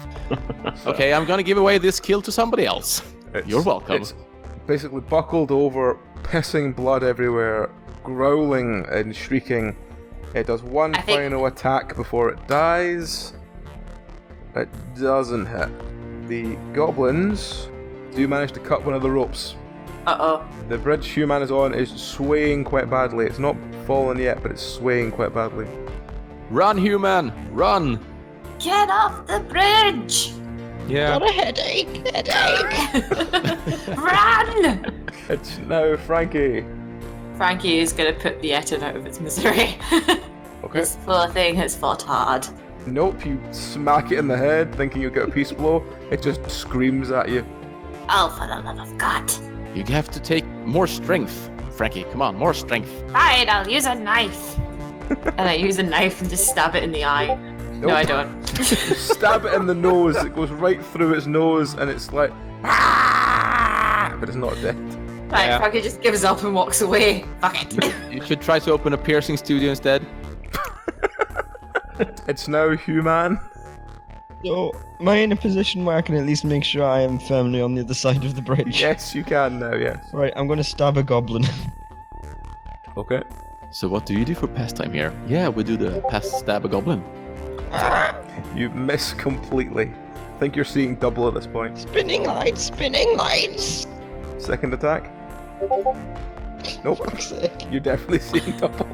Okay, I'm gonna give away this kill to somebody else. You're welcome. It's basically buckled over, pissing blood everywhere, growling and shrieking. It does one I think- final attack before it dies. It doesn't hit. The goblins do manage to cut one of the ropes Uh-oh. The bridge human is on is swaying quite badly. It's not fallen yet, but it's swaying quite badly. Run, human! Run! Get off the bridge! Yeah. Got a headache. Run! It's now Frankie. Frankie is going to put the Etten out of its misery. Okay. This poor thing has fought hard. Nope, you smack it in the head, thinking you'll get a peace blow. It just screams at you. Oh, for the love of God. You have to take more strength. Frankie, come on, more strength. Fine, I'll use a knife. And I use a knife and just stab it in the eye. No, I don't. You stab it in the nose, it goes right through its nose, and it's like, "Ah!" But it's not dead. Right, Yeah. Frankie just gives up and walks away. Fuck it. You should try to open a piercing studio instead. It's now human. So, am I in a position where I can at least make sure I am firmly on the other side of the bridge? Yes, you can now, yes. Right, I'm going to stab a goblin. Okay. So what do you do for pastime here? Yeah, we do the stab a goblin. You miss completely. I think you're seeing double at this point. Spinning lights, spinning lights. Second attack. Nope. Fuck's sake. You're definitely seeing double.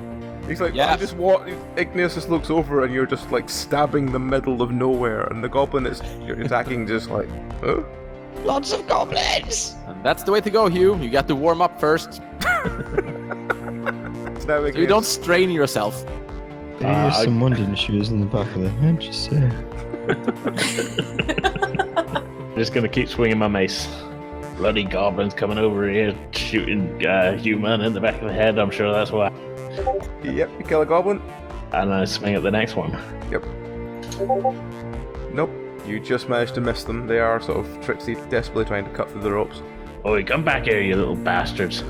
He's like, Yeah. I just walk. Igneous just looks over and you're just like stabbing the middle of nowhere, and the goblin is you're attacking just like, oh. Lots of goblins. And that's the way to go, Hugh. You got to warm up first. It's now So you Igneous. don't strain yourself. There's some wooden shoes in the back of the head, just say. I'm just gonna keep swinging my mace. Bloody goblins coming over here, shooting human in the back of the head. I'm sure that's why. Yep, you kill a goblin. And I swing at the next one. Yep. Nope. You just managed to miss them. They are sort of tricksy, desperately trying to cut through the ropes. Oi, come back here, you little bastards.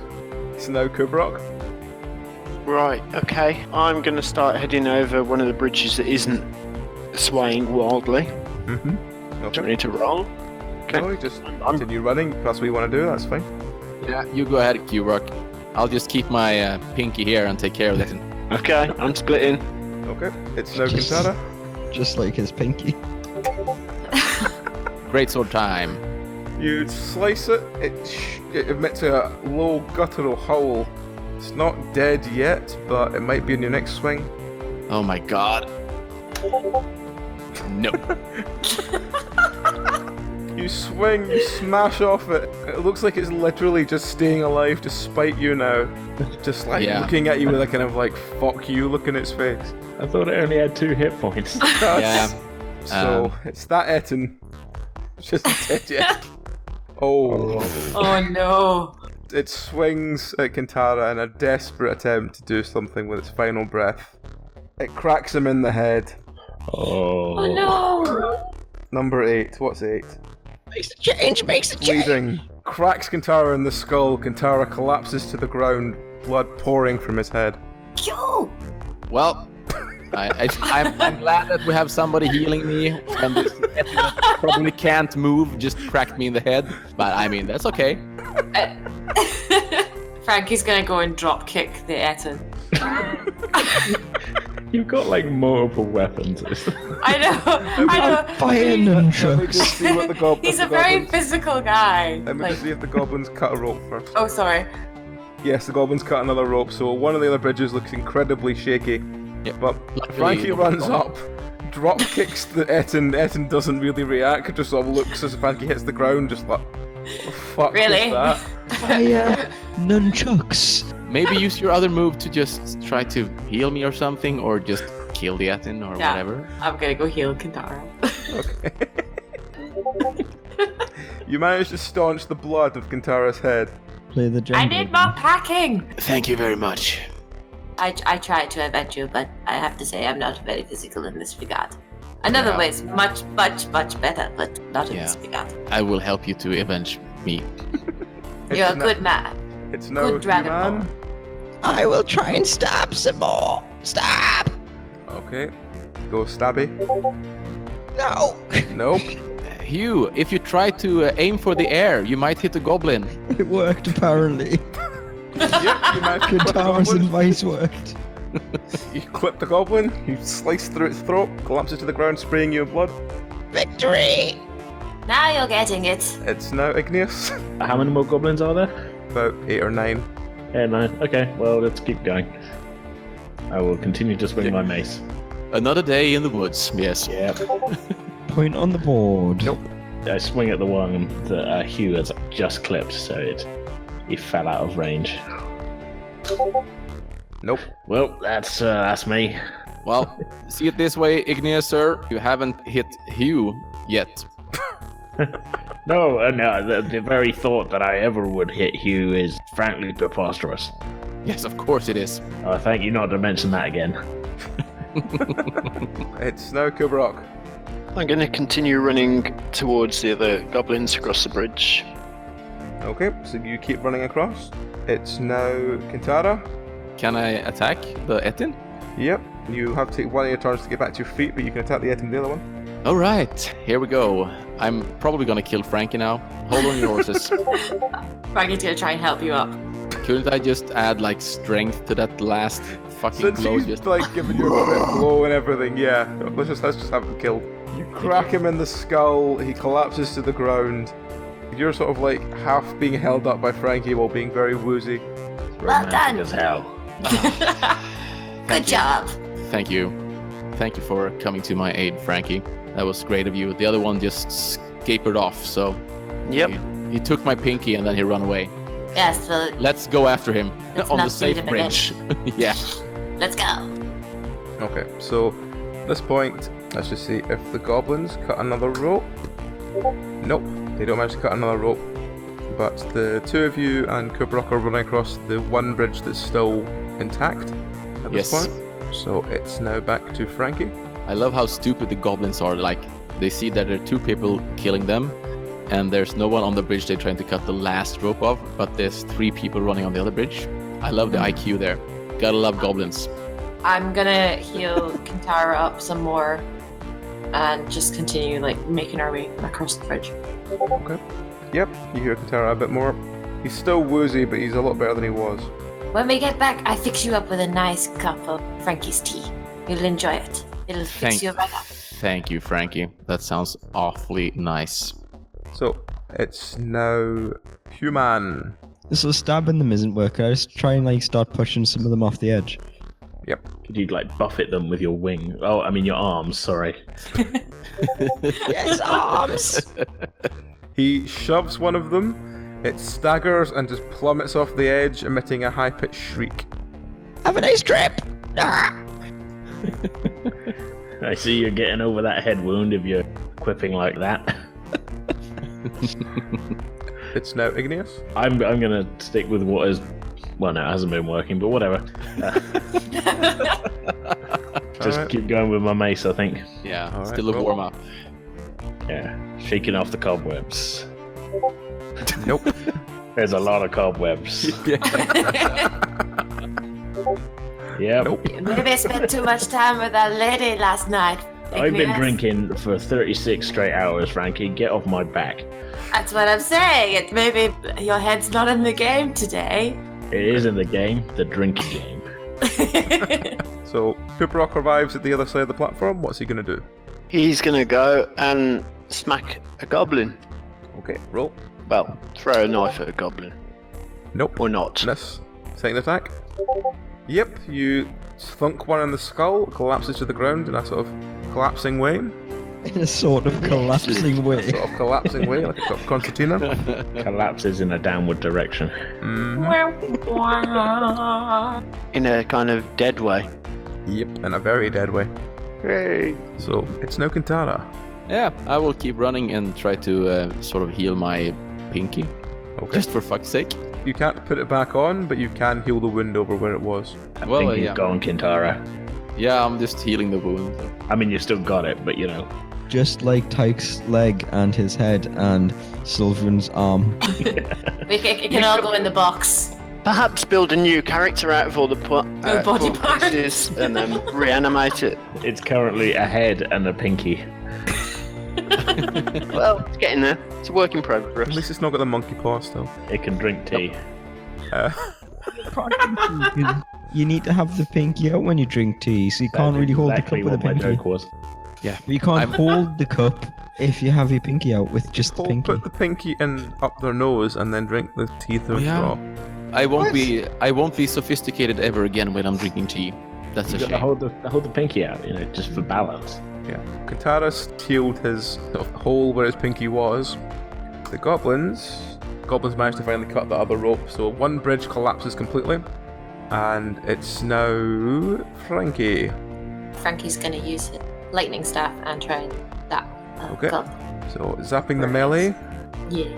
It's now Kubrok. Right, okay. I'm going to start heading over one of the bridges that isn't swaying wildly. Mm-hmm. Do I need to roll? Okay. No, you just continue running. That's what you want to do. That's fine. Yeah, you go ahead, Q-Rock. I'll just keep my pinky here and take care of it. Okay, I'm splitting. Okay. It's now Kintara. Just like his pinky. Great sword time. You slice it. It emits a low guttural howl. It's not dead yet, but it might be in your next swing. Oh my god. No. You swing, you smash off it. It looks like it's literally just staying alive to spite you now. Just like Yeah. looking at you with a kind of like fuck you look in its face. I thought it only had 2 hit points. Yeah. So it's that Etten. It's just dead yet. Oh. Oh no. It swings at Kintara in a desperate attempt to do something with its final breath. It cracks him in the head. Oh. Oh no. Number 8. What's 8? Makes a change, makes a change. Bleeding. Cracks Kintara in the skull. Kintara collapses to the ground, blood pouring from his head. Yo. Well, I'm glad that we have somebody healing me, and this probably can't move, just cracked me in the head. But I mean, that's okay. Frankie's gonna go and drop kick the Etten. You've got like multiple weapons. I know. Fire Let me nunchucks. just see what the goblins. He's a very physical guy. Let me Like, just see if the goblins cut a rope first. oh, sorry. Yes, the goblins cut another rope, so one of the other bridges looks incredibly shaky. Yep. But Luckily, Frankie the runs goblin- up, drop kicks the Etten. Etten doesn't really react, just sort of looks as Frankie hits the ground, just like, what the fuck Really? is that? Fire nunchucks. Maybe use your other move to just try to heal me or something, or just kill the Atin or Yeah. whatever. I'm gonna go heal Kintara. Okay. You managed to staunch the blood of Kintara's head. Play the I jungle. need more packing. Thank you very much. I tried to avenge you, but I have to say I'm not very physical in this regard. Another Yeah. way is much better, but not in Yeah. this regard. I will help you to avenge me. You're a It's good man. It's no Good dragon human. ball. I will try and stab some more. Stab. Okay. Go stabby. No. Nope. Hugh, if you try to aim for the air, you might hit a goblin. It worked apparently. Yep, you managed to clip the Kintara's goblin. advice worked. You clip the goblin, you slice through its throat, collapses to the ground, spraying you with blood. Victory. Now you're getting it. It's now Igneous. How many more goblins are there? About 8 or 9. Yeah, no. Okay, well, let's keep going. I will continue to swing my mace. Another day in the woods, yes. Yeah. Point on the board. Nope. I swing at the one that Hugh has just clipped, so he fell out of range. Nope. Well, that's me. Well, see it this way, Igneous, sir. You haven't hit Hugh yet. No, the very thought that I ever would hit Hugh is frankly preposterous. Yes, of course it is. Thank you not to mention that again. It's now Kubrok. I'm going to continue running towards the other goblins across the bridge. Okay, so you keep running across. It's now Kintara. Can I attack the Etin? Yep. You have to take one of your turns to get back to your feet, but you can attack the item the other one. Alright, here we go. I'm probably gonna kill Frankie now. Hold on your horses. Frankie's gonna try and help you up. Couldn't I just add like strength to that last fucking Since blow? he's Just like giving you a quick blow and everything, yeah. Let's just have him killed. You crack him in the skull, he collapses to the ground. You're sort of like half being held up by Frankie while being very woozy. Well done. As hell. Good job. Thank you. Thank you for coming to my aid, Frankie. That was great of you. The other one just scapered off, so... Yep. He took my pinky and then he ran away. Yes, so Let's go after him Let's on the not safe shoot him bridge. Yeah. let's go. Okay, so at this point, let's just see if the goblins cut another rope. Nope, they don't manage to cut another rope. But the two of you and Kubrok are running across the one bridge that's still intact at this Yes. point. So it's now back to Frankie. I love how stupid the goblins are. Like, they see that there are two people killing them, and there's no one on the bridge they're trying to cut the last rope of, but there's 3 people running on the other bridge. I love the IQ there. Gotta love goblins. I'm gonna heal Kintara up some more and just continue like making our way across the bridge. Okay. Yep, you hear Katara a bit more. He's still woozy, but he's a lot better than he was. When we get back, I fix you up with a nice cup of Frankie's tea. You'll enjoy it. It'll fix you right up. Thank you, Frankie. That sounds awfully nice. So it's now human. So stabbing them isn't working. I just try and like start pushing some of them off the edge. Yep. Could you like buffet them with your wing? Oh, I mean your arms, sorry. Yes, arms! He shoves one of them. It staggers and just plummets off the edge, emitting a high-pitched shriek. Have a nice trip! Ah! I see you're getting over that head wound if you're quipping like that. It's now Igneous. I'm gonna stick with what is... Well, no, it hasn't been working, but whatever. Just Alright. keep going with my mace, I think. Yeah, All right, still a roll. warm-up. Yeah, shaking off the cobwebs. Nope. There's a lot of cobwebs. Yep. Nope. Maybe I spent too much time with that lady last night. I've been Igneous. drinking for 36 straight hours, Frankie. Get off my back. That's what I'm saying. It maybe your head's not in the game today. It is in the game, the drinking game. So Kubrok arrives at the other side of the platform. What's he gonna do? He's going to go and smack a goblin. Okay, roll. Well, throw a knife at a goblin. Nope. Or not. Miss. Second attack. Yep, you thunk one in the skull, collapses to the ground in a sort of collapsing way. In a sort of collapsing way. Sort of collapsing way, like a sort of concertina. Collapses in a downward direction. In a kind of dead way. Yep, in a very dead way. Hey. So it's now Kintara. Yeah, I will keep running and try to sort of heal my pinky. Okay. Just for fuck's sake. You can't put it back on, but you can heal the wound over where it was. I Well, think yeah. you've gone, Kintara. Yeah, I'm just healing the wound. I mean, you still got it, but you know. Just like Tyke's leg and his head and Sylvan's arm. It can all go in the box. Perhaps build a new character out of all the body parts. pieces and then reanimate it. It's currently a head and a pinky. Well, it's getting there. It's a work in At progress. least it's not got the monkey paw still. It can drink tea. You need to have the pinky out when you drink tea, so you can't That's really hold exactly the cup with what a my pinky. joke was. Yeah. You can't hold the cup if you have your pinky out with just the pinky. Put the pinky in up their nose and then drink the tea through a straw. I won't be sophisticated ever again when I'm drinking tea. That's a You gotta shame. hold the pinky out, just for balance. Yeah. Kataras healed his sort of hole where his pinky was. The goblins managed to finally cut the other rope, so one bridge collapses completely. And it's now Frankie. Frankie's gonna use it. Lightning staff and try that. Okay. Club. So zapping the melee. Yeah.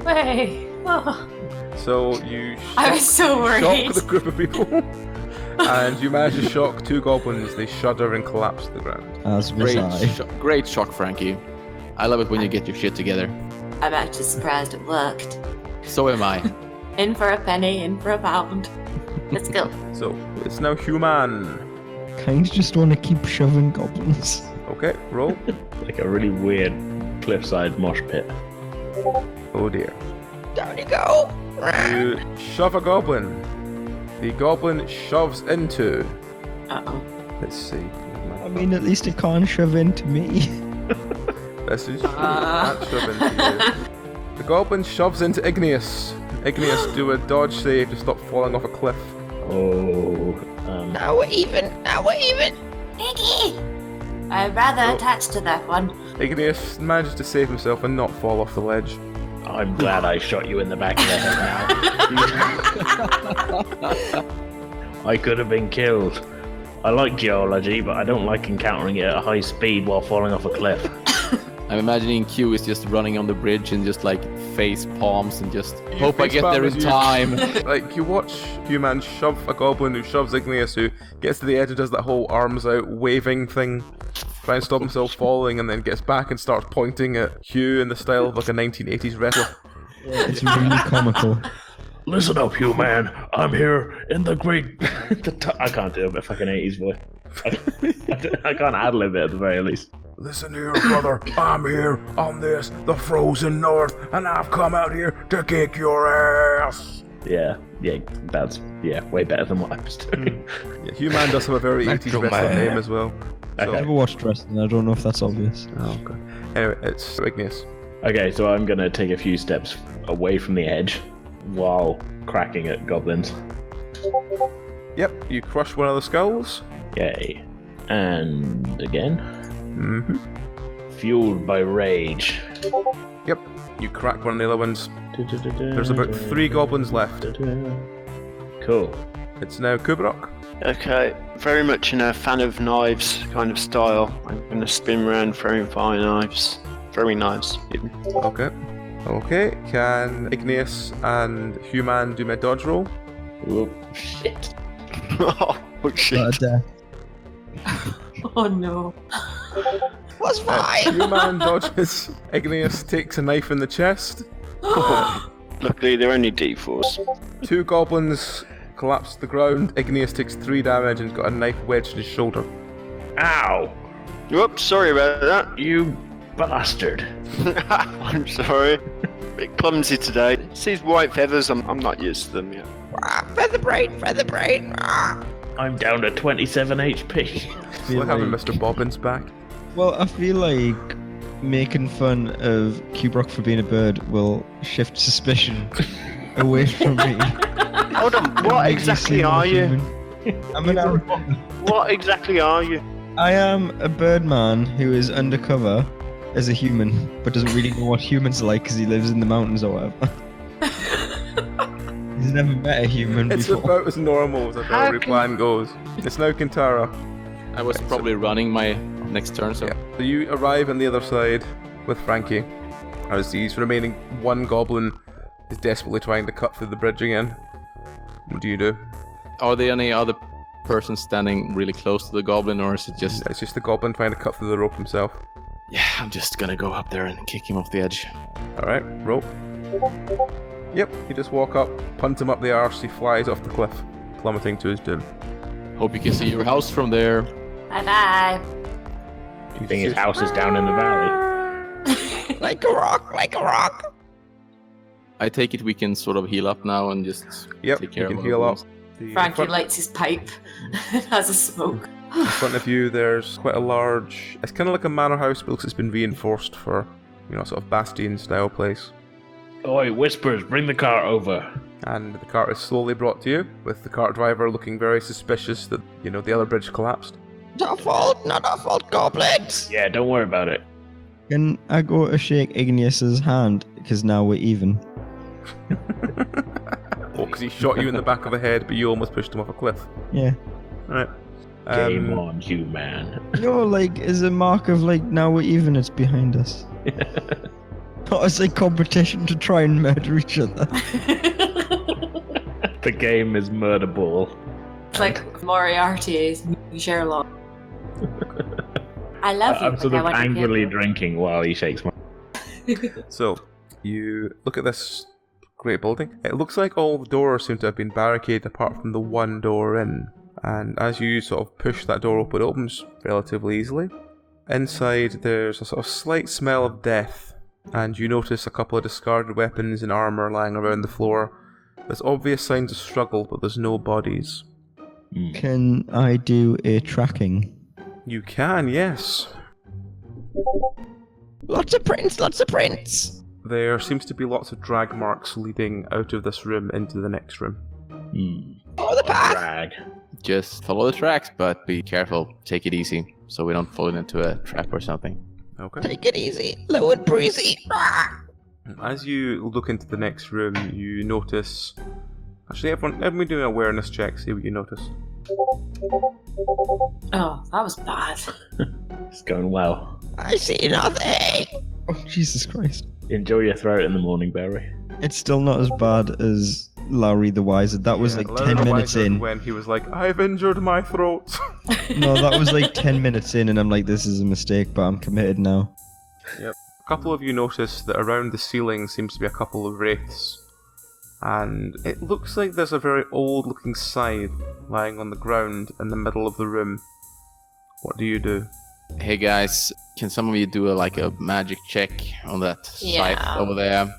Way. Oh, So you I was so worried. shock the group of people. And you manage to shock 2 goblins. They shudder and collapse to the ground. As was I. Great shock, Frankie. I love it when you get your shit together. I'm actually surprised it worked. So am I. In for a penny, in for a pound. Let's go. So it's now human. Kind just want to keep shoving goblins. Okay, roll. Like a really weird cliffside mosh pit. Oh dear. Down you go. You shove a goblin. The goblin shoves into. Uh-oh. Let's see. I mean, at least it can't shove into me. This is true. Can't shove into you. The goblin shoves into Igneous. Igneous, do a dodge save to stop falling off a cliff. Oh, Now we're even. Iggy! I'm rather attached to that one. Igneous manages to save himself and not fall off the ledge. I'm glad I shot you in the back of the head now. I could have been killed. I like geology, but I don't like encountering it at high speed while falling off a cliff. I'm imagining Q is just running on the bridge and just like face palms and just hope I face get there palm in as you- time. Like, you watch Human shove a goblin who shoves Igneous, who gets to the edge and does that whole arms out waving thing, try and stop himself falling, and then gets back and starts pointing at Hugh in the style of like a 1980s wrestler. It's really comical. Listen up, you man. I'm here in the great. I can't do a fucking 80s voice. I can't ad-lib it at the very least. Listen here, brother, I'm here on this, the frozen north, and I've come out here to kick your ass! Yeah, that's way better than what I was doing. Yeah, Human does have a very 80s wrestler name as well. So. Okay. I've never watched wrestling, I don't know if that's obvious. Oh, okay. Anyway, it's Igneous. Okay, so I'm gonna take a few steps away from the edge while cracking at goblins. Yep, you crush one of the skulls. Yay. And again. Mm-hmm. Fueled by rage. Yep, you crack one of the other ones. There's about 3 goblins left. Cool. It's now Kubrok. Okay, very much in a fan of knives kind of style. I'm going to spin around throwing fire knives. Throwing knives, even. Okay. Okay, can Igneous and Human do my dodge roll? Oh, shit. Oh, shit. Oh no. Was fine. Human dodges. Igneous takes a knife in the chest. Luckily, they're only D4s. 2 goblins collapse to the ground. Igneous takes 3 damage and's got a knife wedged in his shoulder. Ow! Whoops, sorry about that. You bastard. I'm sorry. Bit clumsy today. See these white feathers? I'm not used to them yet. Feather brain. I'm down to 27 HP. It's like having Mr. Bobbins back. Well, I feel like making fun of Kubrok for being a bird will shift suspicion away from me. Hold on, what Make me exactly seem are like you? human. I'm an What exactly are you? I am a birdman who is undercover as a human, but doesn't really know what humans are like because he lives in the mountains or whatever. He's never met a human It's before. about as normal as a How every can- plan goes. It's now Kintara. I was probably running my next turn, so Yeah. So you arrive on the other side with Frankie, as he's remaining 1 goblin is desperately trying to cut through the bridge again. What do you do? are there any other persons standing really close to the goblin, or is it just... It's just the goblin trying to cut through the rope himself. Yeah, I'm just gonna go up there and kick him off the edge. Alright, rope. Yep, you just walk up, punt him up the arse, he flies off the cliff, plummeting to his doom. Hope you can see your house from there. Bye bye. I think his house is down in the valley. Like a rock. I take it we can sort of heal up now and just Yep, take care you can of heal our up. wounds. The Frankie front- lights his pipe and has a smoke. In front of you, there's quite a large... It's kind of like a manor house, but looks like it's been reinforced for, sort of bastion-style place. Oi, Whispers, bring the cart over. And the cart is slowly brought to you, with the cart driver looking very suspicious that, the other bridge collapsed. Not our fault, goblins! Yeah, don't worry about it. Can I go to shake Igneous's hand? Because now we're even. Oh, because he shot you in the back of the head, but you almost pushed him off a cliff. Yeah. Right. Game on, you man. No, like, as a mark of, like, now we're even, it's behind us. Not as a competition to try and murder each other. The game is murder ball. It's like Moriarty's Sherlock. I love you. I'm sort of angrily drinking while he shakes my... So, you look at this great building. It looks like all the doors seem to have been barricaded apart from the one door in. And as you sort of push that door open, it opens relatively easily. Inside, there's a sort of slight smell of death. And you notice a couple of discarded weapons and armour lying around the floor. There's obvious signs of struggle, but there's no bodies. Can I do a tracking? You can, yes. Lots of prints! There seems to be lots of drag marks leading out of this room into the next room. Follow the path! Drag. Just follow the tracks, but be careful. Take it easy, so we don't fall into a trap or something. Okay. Take it easy, low and breezy. As you look into the next room, you notice... Actually, everyone do an awareness check, see what you notice. Oh, that was bad. It's going well. I see nothing. Oh, Jesus Christ. Enjoy your throat in the morning, Barry. It's still not as bad as Lowry the Wiser. That was like 10 minutes in. When he was like, I've injured my throat. No, that was like 10 minutes in, and I'm like, this is a mistake, but I'm committed now. Yep. A couple of you notice that around the ceiling seems to be a couple of wraiths. And it looks like there's a very old-looking scythe lying on the ground in the middle of the room. What do you do? Hey guys, can some of you do a magic check on that scythe over there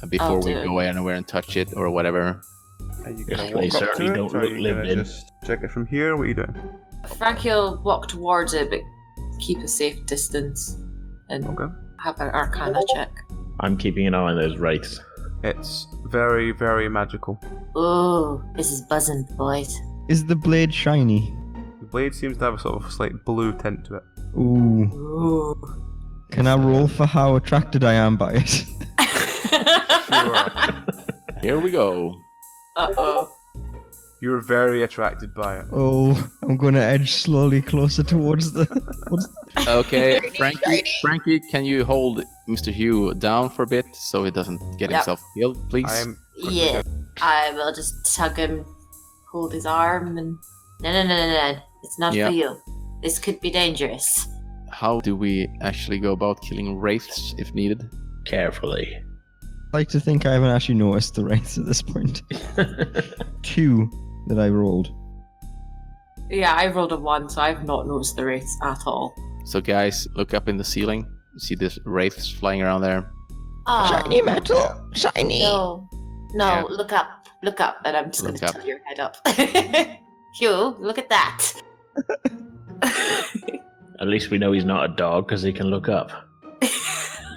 before we go anywhere and touch it or whatever? Are you gonna They walk up to certainly it, don't or are look you lived gonna in. just check it from here? What are you doing? Frankie will walk towards it, but keep a safe distance and Okay. have an Arcana check. I'm keeping an eye on those wraiths. It's very, very magical. Ooh, this is buzzing, boys. Is the blade shiny? The blade seems to have a sort of slight blue tint to it. Ooh. Ooh. Can I roll for how attracted I am by it? Sure. Here we go. Uh-oh. You're very attracted by it. Oh, I'm gonna edge slowly closer towards the... Okay, Frankie, can you hold Mr. Hugh down for a bit so he doesn't get himself killed, please? Yeah. I will just tug him, hold his arm, and... No. It's not for you. This could be dangerous. How do we actually go about killing wraiths if needed? Carefully. I like to think I haven't actually noticed the wraiths at this point. 2 that I rolled. Yeah, I rolled a 1, so I've not noticed the wraiths at all. So guys, look up in the ceiling. See these wraiths flying around there? Shiny metal, shiny. No, Yeah. look up, and I'm just going Look to up. tilt your head up. Hugh, look at that. At least we know he's not a dog because he can look up.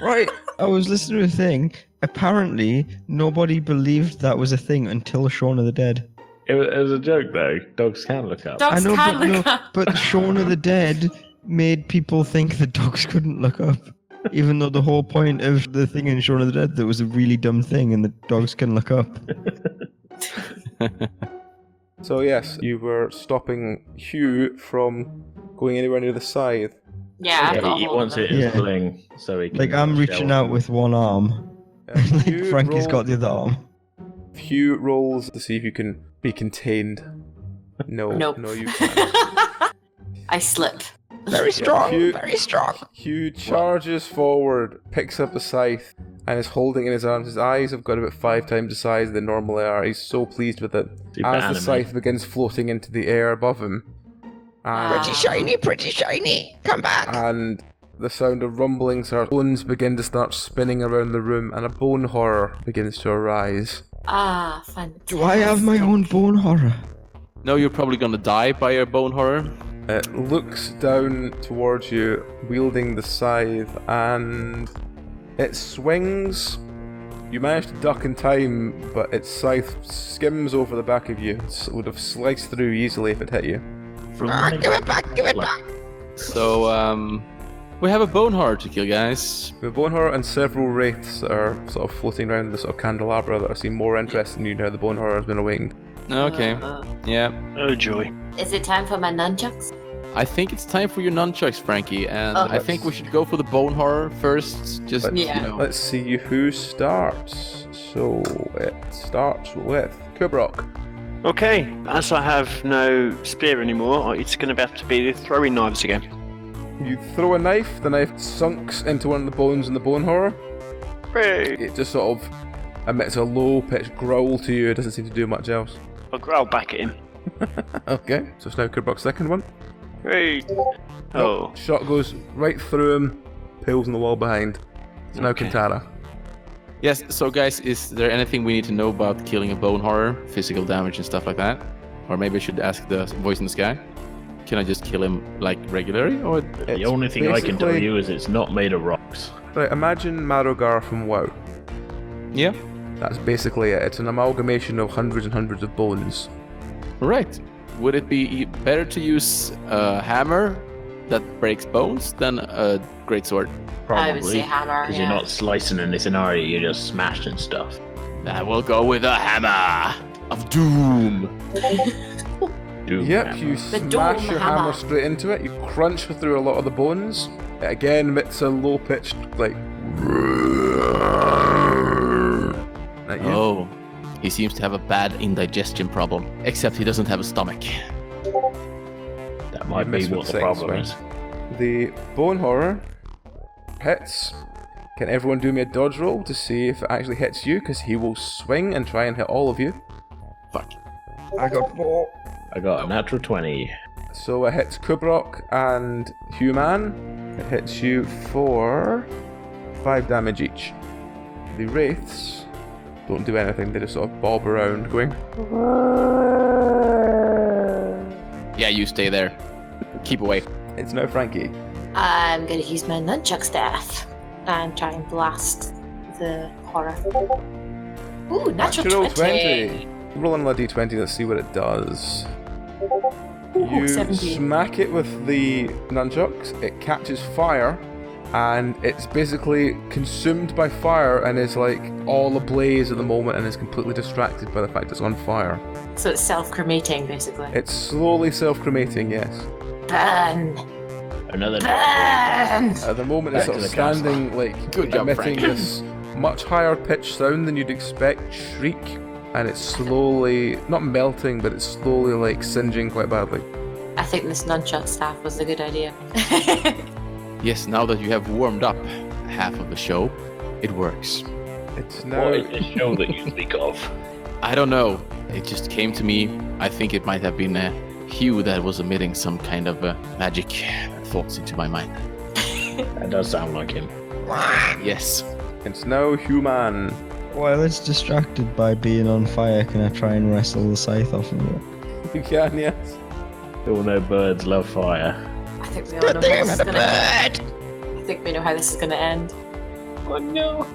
Right. I was listening to a thing. Apparently, nobody believed that was a thing until Shaun of the Dead. It was a joke though. Dogs can look up. Dogs can look up. But Shaun of the Dead made people think that dogs couldn't look up. Even though the whole point of the thing in Shaun of the Dead, that was a really dumb thing and the dogs can look up. So yes, you were stopping Hugh from going anywhere near the scythe. Yeah, I've Yeah, got he a hold wants of it in Yeah. fling so he can. Like, I'm reaching out with one arm. Like, Frankie's got the other arm. Hugh rolls to see if you can be contained. No, Nope. no, you can't. I slip. Very strong, Hugh- very strong. Hugh charges forward, picks up the scythe, and is holding it in his arms. His eyes have got about 5 times the size they normally are. He's so pleased with it. Super As the anime. scythe begins floating into the air above him, Pretty shiny. Come back. and the sound of rumbling starts, bones begin to start spinning around the room, and a bone horror begins to arise. Fantastic. Do I have my own bone horror? No, you're probably gonna die by your bone horror. It looks down towards you, wielding the scythe, and it swings. You manage to duck in time, but its scythe skims over the back of you. It would have sliced through easily if it hit you. Give it back, give it back. So, we have a bone horror to kill, guys. The Bone Horror and several wraiths that are sort of floating around the sort of candelabra that are seem more interested in you now the Bone Horror has been awakened. Okay. Yeah. Oh joy. Is it time for my nunchucks? I think it's time for your nunchucks, Frankie, and Oh. I think we should go for the bone horror first. Just, Let's, Yeah. you know. let's see who starts. So it starts with Kubrok. Okay, as I have no spear anymore, it's going to have to be the throwing knives again. You throw a knife, the knife sunks into one of the bones in the Bone Horror. Hooray! It just sort of emits a low-pitched growl to you, it doesn't seem to do much else. I'll growl back at him. Okay, so it's now Kubrok's second one. Hooray! Oh, Shot goes right through him, pills in the wall behind. It's now Okay. Kintara. Yes, so guys, is there anything we need to know about killing a bone horror, physical damage and stuff like that? Or maybe I should ask the voice in the sky? Can I just kill him like regularly? Or The only thing I can tell basically- you is it's not made of rocks. Right, imagine Marogar from WoW. yeah? That's basically it. It's an amalgamation of hundreds and hundreds of bones. Right. Would it be better to use a hammer that breaks bones than a greatsword? I would say Probably. hammer. Because Yeah. you're not slicing anything, are you? You're just smashing stuff. I will go with a hammer of doom. Doom Yep, hammer. you The smash dome your hammer hammer. straight into it, you crunch through a lot of the bones. It again emits a low-pitched, like... At you. Oh, he seems to have a bad indigestion problem. Except he doesn't have a stomach. That might You be missed what with the six, problem right? is. The Bone Horror hits. Can everyone do me a dodge roll to see if it actually hits you? Because he will swing and try and hit all of you. Fuck. I got 4. I got a natural 20. So it hits Kubrok and Human. It hits you for 5 damage each. The Wraiths don't do anything, they just sort of bob around going... Yeah, you stay there. Keep away. It's now Frankie. I'm gonna use my nunchuck staff and try and blast the horror. Ooh, natural 20. Roll on a d20, let's see what it does. Ooh, You 17. smack it with the nunchucks, it catches fire, and it's basically consumed by fire and is like all ablaze at the moment and is completely distracted by the fact it's on fire. So it's self-cremating, basically. It's slowly self-cremating, yes. Burn! Another. Burn! At the moment it's Back sort to of the castle. standing, like, Good job, emitting Frank. this much higher pitched sound than you'd expect, shriek, and it's slowly, not melting, but it's slowly like singeing quite badly. I think this nunchuck staff was a good idea. Yes, now that you have warmed up half of the show, it works. It's now... What is this show that you speak of? I don't know. It just came to me. I think it might have been Hugh that was emitting some kind of magic thoughts into my mind. That does sound like him. Yes. It's now Human. While it's distracted by being on fire, can I try and wrestle the scythe off of it? You can, yes. We all know birds love fire. I think we all know how this is gonna end. I think we know how this is gonna end. oh no!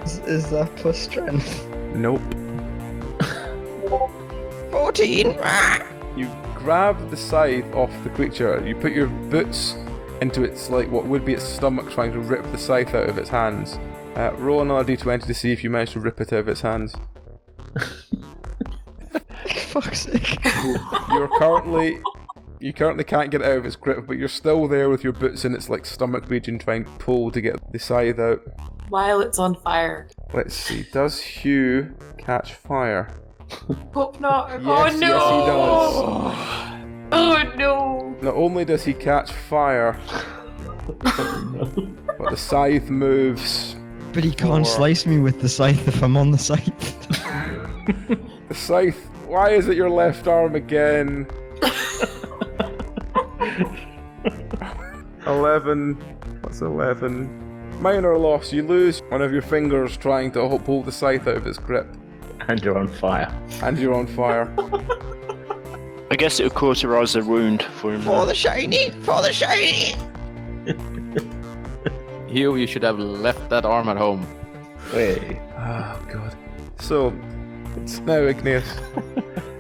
Is that plus strength? Nope. 14. You grab the scythe off the creature. You put your boots into its, like, what would be its stomach, trying to rip the scythe out of its hands. Roll another d20 to see if you manage to rip it out of its hands. Fuck's sake. You currently can't get it out of its grip, but you're still there with your boots in its, like, stomach region trying to pull to get the scythe out. While it's on fire. Let's see, does Hugh catch fire? Hope not. Yes, oh no! yes he does. Oh no! Not only does he catch fire, but the scythe moves. But he can't Four. slice me with the scythe if I'm on the scythe. The scythe, why is it your left arm again? 11. What's 11? Minor loss. You lose one of your fingers trying to pull the scythe out of its grip. And you're on fire. And you're on fire. I guess it would cauterize the wound for him. For the shiny! For the shiny! Hugh, you should have left that arm at home. Wait. Oh god. So, it's now Igneous.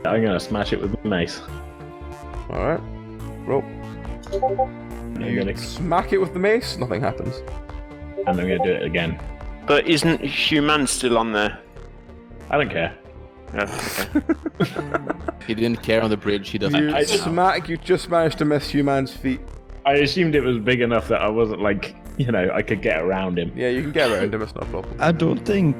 I'm gonna smash it with my mace. Alright. Roll. I'm gonna, Smack it with the mace, nothing happens. and I'm gonna do it again. But isn't Human still on there? I don't care. Oh, okay. He didn't care on the bridge, he doesn't. You smack, you just managed to miss Human's feet. I assumed it was big enough that I wasn't like, I could get around him. Yeah, you can get around him, it's no problem. I don't think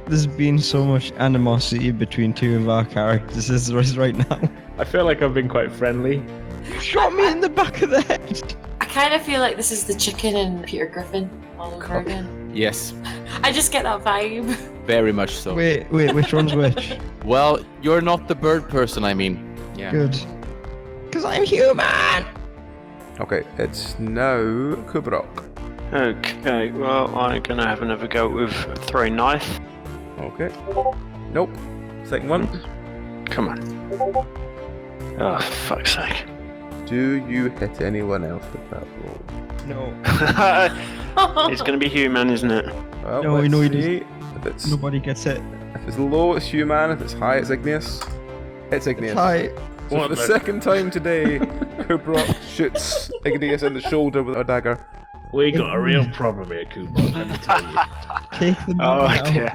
there's been so much animosity between two of our characters as there is right now. I feel like I've been quite friendly. You shot me in the back of the head. I kind of feel like this is the chicken and Peter Griffin all over again. Yes, I just get that vibe. very much so. Wait, which one's which? Well, you're not the bird person, I mean. Yeah. Good. Because I'm human! Okay, it's now Kubrok. Okay, well, I'm gonna have another go with throwing knife. Okay. Nope. Second one. Come on. Oh, fuck's sake. Do you hit anyone else with that roll? No. It's gonna be Human, isn't it? Well, No, let's no, he see. If it's, Nobody gets it. if it's low, it's Human. If it's high, it's Igneous. It's Igneous. Hi. So for the second time today, Kubrok shoots Igneous in the shoulder with a dagger. We got a real problem here, Cooper, let me tell you. Take the Oh, man dear.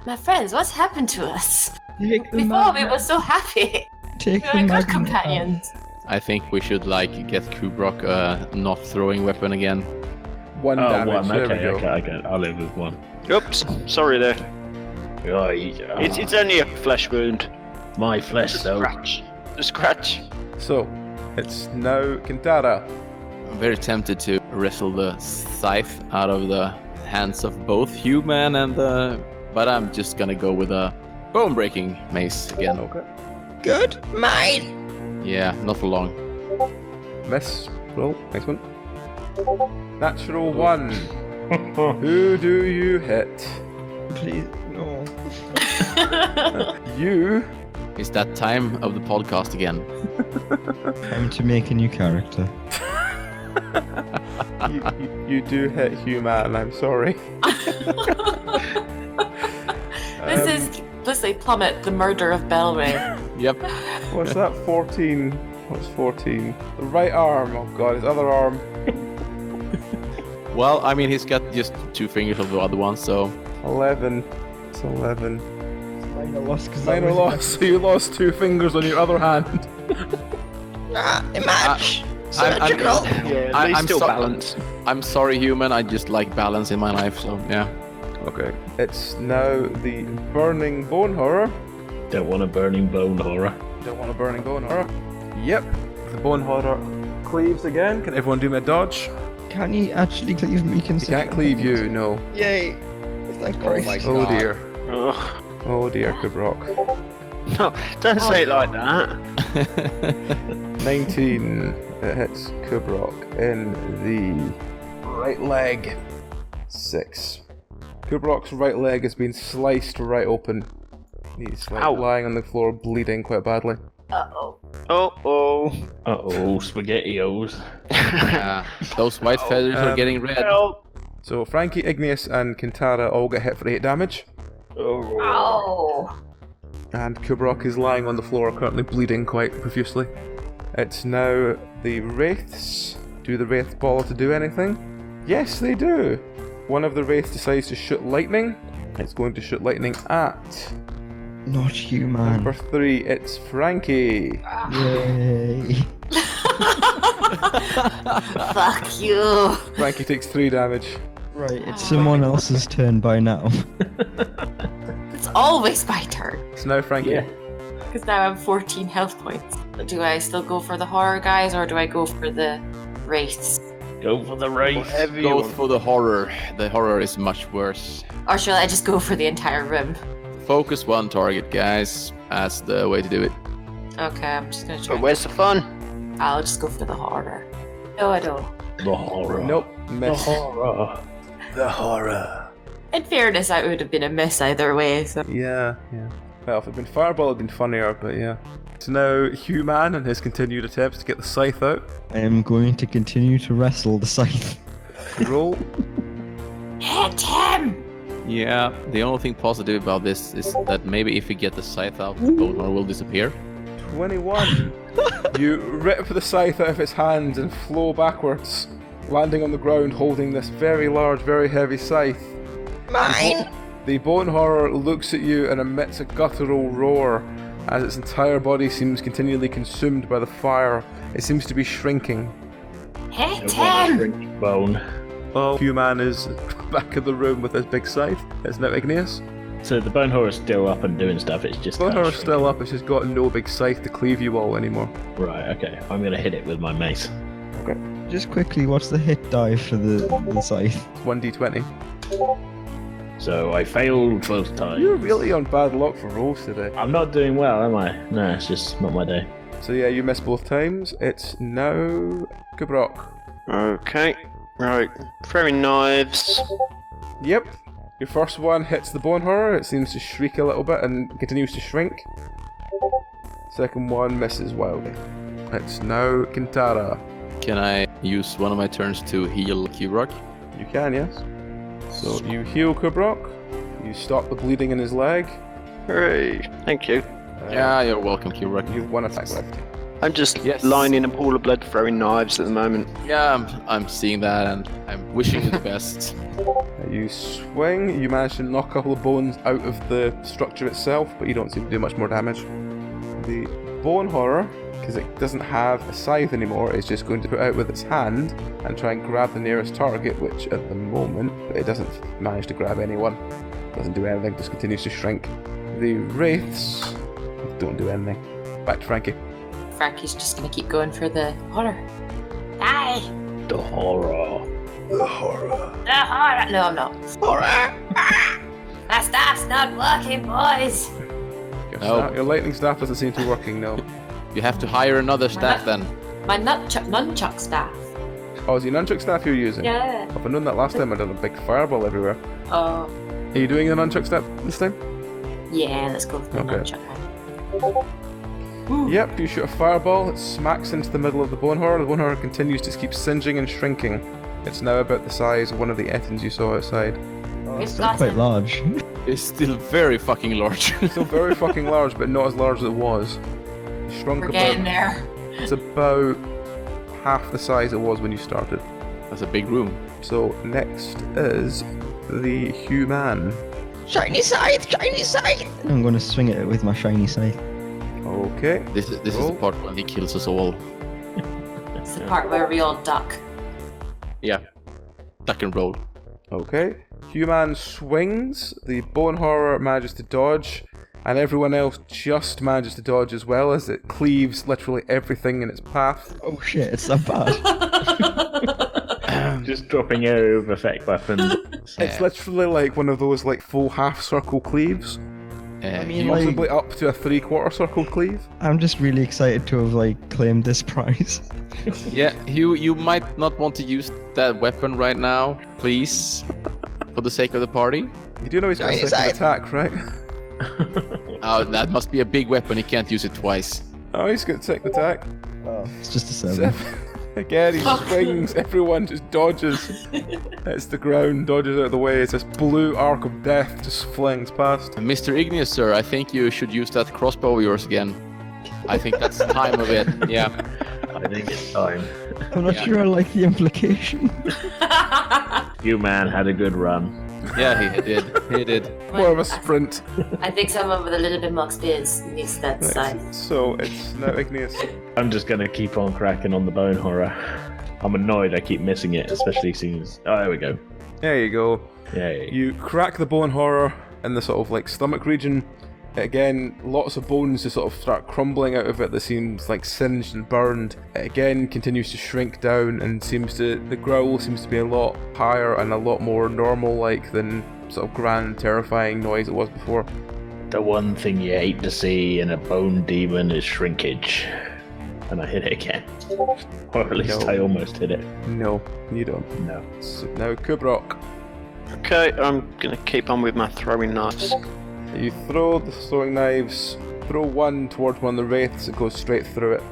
My friends, what's happened to us? Take the Before we man were so happy. Take We the were good magnet companions. I think we should get Kubrok not throwing weapon again. One Oh, damage. one. There Okay, we go. okay. I'll live with one. Oops, sorry there. Oh, It's only a flesh wound. my flesh, though. A scratch. So, it's now Kintara. I'm very tempted to wrestle the scythe out of the hands of both Human and but I'm just gonna go with a bone-breaking mace again. Okay. Good mine! Yeah, not for long. Miss. Roll. Next one. Natural 1. Who do you hit? Please, no. You. It's that time of the podcast again. Time to make a new character. You do hit Human, I'm sorry. This is literally Plummet, the murder of Belray. Yep. What's that? 14. What's 14? The right arm. Oh god, his other arm. Well, I mean, he's got just 2 fingers of the other one, so 11. It's 11. Minor loss because Minor loss, so you lost 2 fingers on your other hand. A match! I'm- Surgical! Yeah, I- at least I'm still so- balanced. I'm sorry, Human. I just like balance in my life, so yeah. Okay. It's now the burning bone horror. Don't want a burning bone horror. Don't want a burning bone horror. Yep. The bone horror cleaves again. Can everyone do me a dodge? Can he actually cleave me? He can't cleave you, no. Yay! Thank Christ. Oh dear. Ugh. Oh dear, Kubrok. No, don't say it like that. 19. It hits Kubrok in the right leg. 6. Kubrok's right leg has been sliced right open. He's Ow. lying on the floor bleeding quite badly. Uh-oh. Oh, Uh-oh, SpaghettiOs. Those white feathers are getting red. help. So Frankie, Igneous, and Kintara all get hit for 8 damage. Oh. And Kubrok is lying on the floor, currently bleeding quite profusely. It's now the Wraiths. Do the Wraith ball to do anything? Yes, they do! One of the Wraiths decides to shoot lightning. It's going to shoot lightning at Not human. number 3. It's Frankie. Yay! Fuck you. Frankie takes 3 damage. Right, it's someone else's turn by now. It's always my turn. It's now Frankie. Yeah. Because now I have 14 health points. Do I still go for the horror guys or do I go for the wraiths? Go for the race. Whatever you Go want. for the horror. The horror is much worse. Or shall I just go for the entire room? Focus one target, guys. That's the way to do it. Okay, I'm just gonna try. But where's the fun? I'll just go for the horror. No, I don't. The horror. Nope, The miss. horror. The horror. In fairness, that would have been a miss either way, so. Yeah. Well, if it'd been Fireball, it'd been funnier, but yeah. So now Human and his continued attempts to get the scythe out. I am going to continue to wrestle the scythe. Roll. Hit him! Yeah, the only thing positive about this is that maybe if we get the scythe out, the bone horror will disappear. 21. You rip the scythe out of its hands and flow backwards, landing on the ground holding this very large, very heavy scythe. Mine! The bone horror looks at you and emits a guttural roar as its entire body seems continually consumed by the fire. It seems to be shrinking. Hit him! Bone. Oh, Human is back in the room with his big scythe. It's now Igneous. So the bone horror's still up and doing stuff. It's just Bone kinda horror's still up, it's just got no big scythe to cleave you all anymore. shrinking. Right. Okay. I'm gonna hit it with my mace. Just quickly, what's the hit die for the scythe? 1d20. So I failed both times. You're really on bad luck for rolls today. I'm not doing well, am I? No, it's just not my day. So yeah, you missed both times. It's now Kubrok. Okay, right. Throwing knives. Yep. Your first one hits the bone horror. It seems to shriek a little bit and continues to shrink. Second one misses wildly. It's now Kintara. Can I use one of my turns to heal Kubrok? You can, yes. So you heal Kubrok. You stop the bleeding in his leg. Hooray! Thank you. Yeah, you're welcome, Kubrok. You have one attack left. I'm just Yes. lying in a pool of blood, throwing knives at the moment. Yeah, I'm seeing that, and I'm wishing you the best. You swing. You manage to knock a couple of bones out of the structure itself, but you don't seem to do much more damage. The bone horror, because it doesn't have a scythe anymore, is just going to put out with its hand and try and grab the nearest target, which at the moment it doesn't manage to grab anyone. Doesn't do anything, just continues to shrink. The wraiths don't do anything. Back to Frankie. Frankie's just gonna keep going for the horror. Die! The horror. The horror. The horror! No, I'm not. Horror! My staff's not working, boys! No. Your lightning staff doesn't seem to be working, no. You have to hire another staff then. My nunchuck staff. Oh, is it your nunchuck staff you're using? Yeah. If I'd known that last time, I'd done a big fireball everywhere. Oh, Are you doing the nunchuck staff this time? yeah, let's go with the Okay. nunchuck one. Ooh. Yep, you shoot a fireball, it smacks into the middle of the bone horror. The bone horror continues to keep singeing and shrinking. It's now about the size of one of the Ettins you saw outside. We've Still got quite him. large. It's still very fucking large. Still very fucking large, but not as large as it was. It shrunk We're about. getting there. It's about half the size it was when you started. That's a big room. So next is the human. Shiny scythe! Shiny scythe! I'm going to swing at it with my shiny scythe. Okay. This is the Roll. part when he kills us all. It's the part where we all duck. Yeah. Duck and roll. Okay. Human swings, the bone horror manages to dodge, and everyone else just manages to dodge as well as it cleaves literally everything in its path. Oh shit, it's that bad. Just dropping area of effect weapons. It's literally like one of those like full half circle cleaves, I mean, like- possibly up to a 3/4 circle cleave. I'm just really excited to have like claimed this prize. yeah, you might not want to use that weapon right now, please, for the sake of the party. You do know he's got a Shiny second scythe. attack, right? Oh, that must be a big weapon. He can't use it twice. Oh, he's got a second attack. It's just a 7. Again, he swings, everyone just dodges. Hits the ground, dodges out of the way. It's this blue arc of death just flings past. Mr. Igneous, sir, I think you should use that crossbow of yours again. I think that's the time of it. Yeah. I think it's time. I'm not sure I like the implication. You man had a good run. Yeah, he did. He did. More of a sprint. I think someone with a little bit more experience needs that side. So it's now Igneous. I'm just gonna keep on cracking on the bone horror. I'm annoyed I keep missing it, especially since. Oh, there we go. There you go. Yay. You crack the bone horror in the sort of like stomach region. Again, lots of bones just sort of start crumbling out of it that seems like singed and burned. It again continues to shrink down and the growl seems to be a lot higher and a lot more normal like than sort of grand terrifying noise it was before. The one thing you hate to see in a bone demon is shrinkage. And I hit it again. Or at least No. I almost hit it. No, you don't. No. So now Kubrok. Okay, I'm gonna keep on with my throwing knives. You throw the throwing knives throw one towards one of the wraiths, it goes straight through it.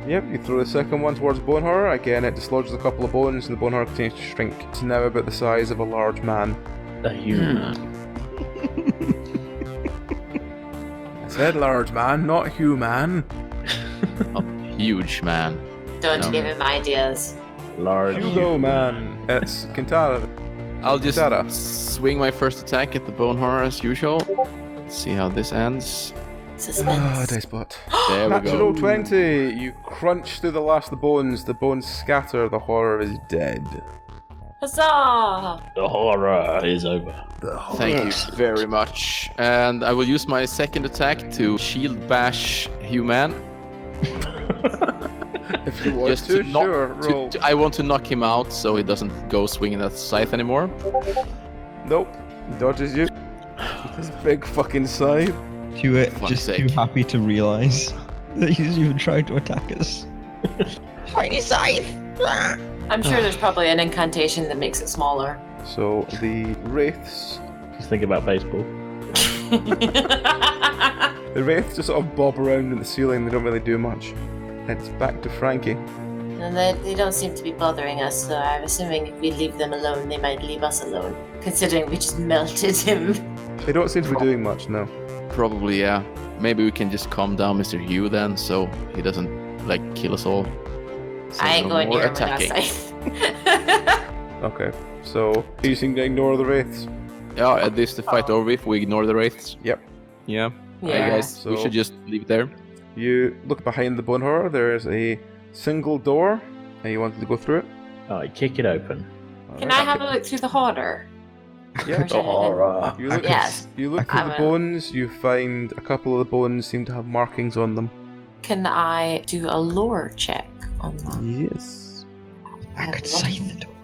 Yep, you throw the second one towards Bone Horror, again it dislodges a couple of bones and the Bone Horror continues to shrink. It's now about the size of a large man. A human. I said large man, not human. Huge man. Don't give him ideas. Large. Hugo man. It's Kintara. I'll just Kintara. swing my first attack at the Bone Horror as usual. See how this ends. Suspense. Dice bot. There we Natural go. 20. You crunch through the last of the bones. The bones scatter. The horror is dead. Huzzah! The horror is over. Thank you very much. And I will use my second attack to shield bash Human. If you want Just to, knock- sure, roll. I want to knock him out so he doesn't go swinging that scythe anymore. Nope. He dodges you. With his big fucking scythe. Hewitt Fuck's just sake. too happy to realise that he's even tried to attack us. Tiny scythe. I'm sure there's probably an incantation that makes it smaller. So the wraiths. Just think about baseball. The wraiths just sort of bob around in the ceiling. They don't really do much. It's back to Frankie. And they don't seem to be bothering us, so I'm assuming if we leave them alone, they might leave us alone. Considering we just melted him. They don't seem to be doing much, no. Probably, yeah. Maybe we can just calm down Mr. Hugh then, so he doesn't, kill us all. So I ain't no going more near him with attacking. that scythe. Okay, so you seem to ignore the wraiths. Yeah, at least the fight over if we ignore the wraiths. Yep. Yeah. Yeah. I guess we So- should just leave it there. You look behind the Bone Horror. There is a single door, and you wanted to go through it. Alright, kick it open. Can I have a look through the hoarder? Yeah. The horror. You look, Yes. you look through the bones. You find a couple of the bones seem to have markings on them. Can I do a lore check on that? Yes. I could scythe the door.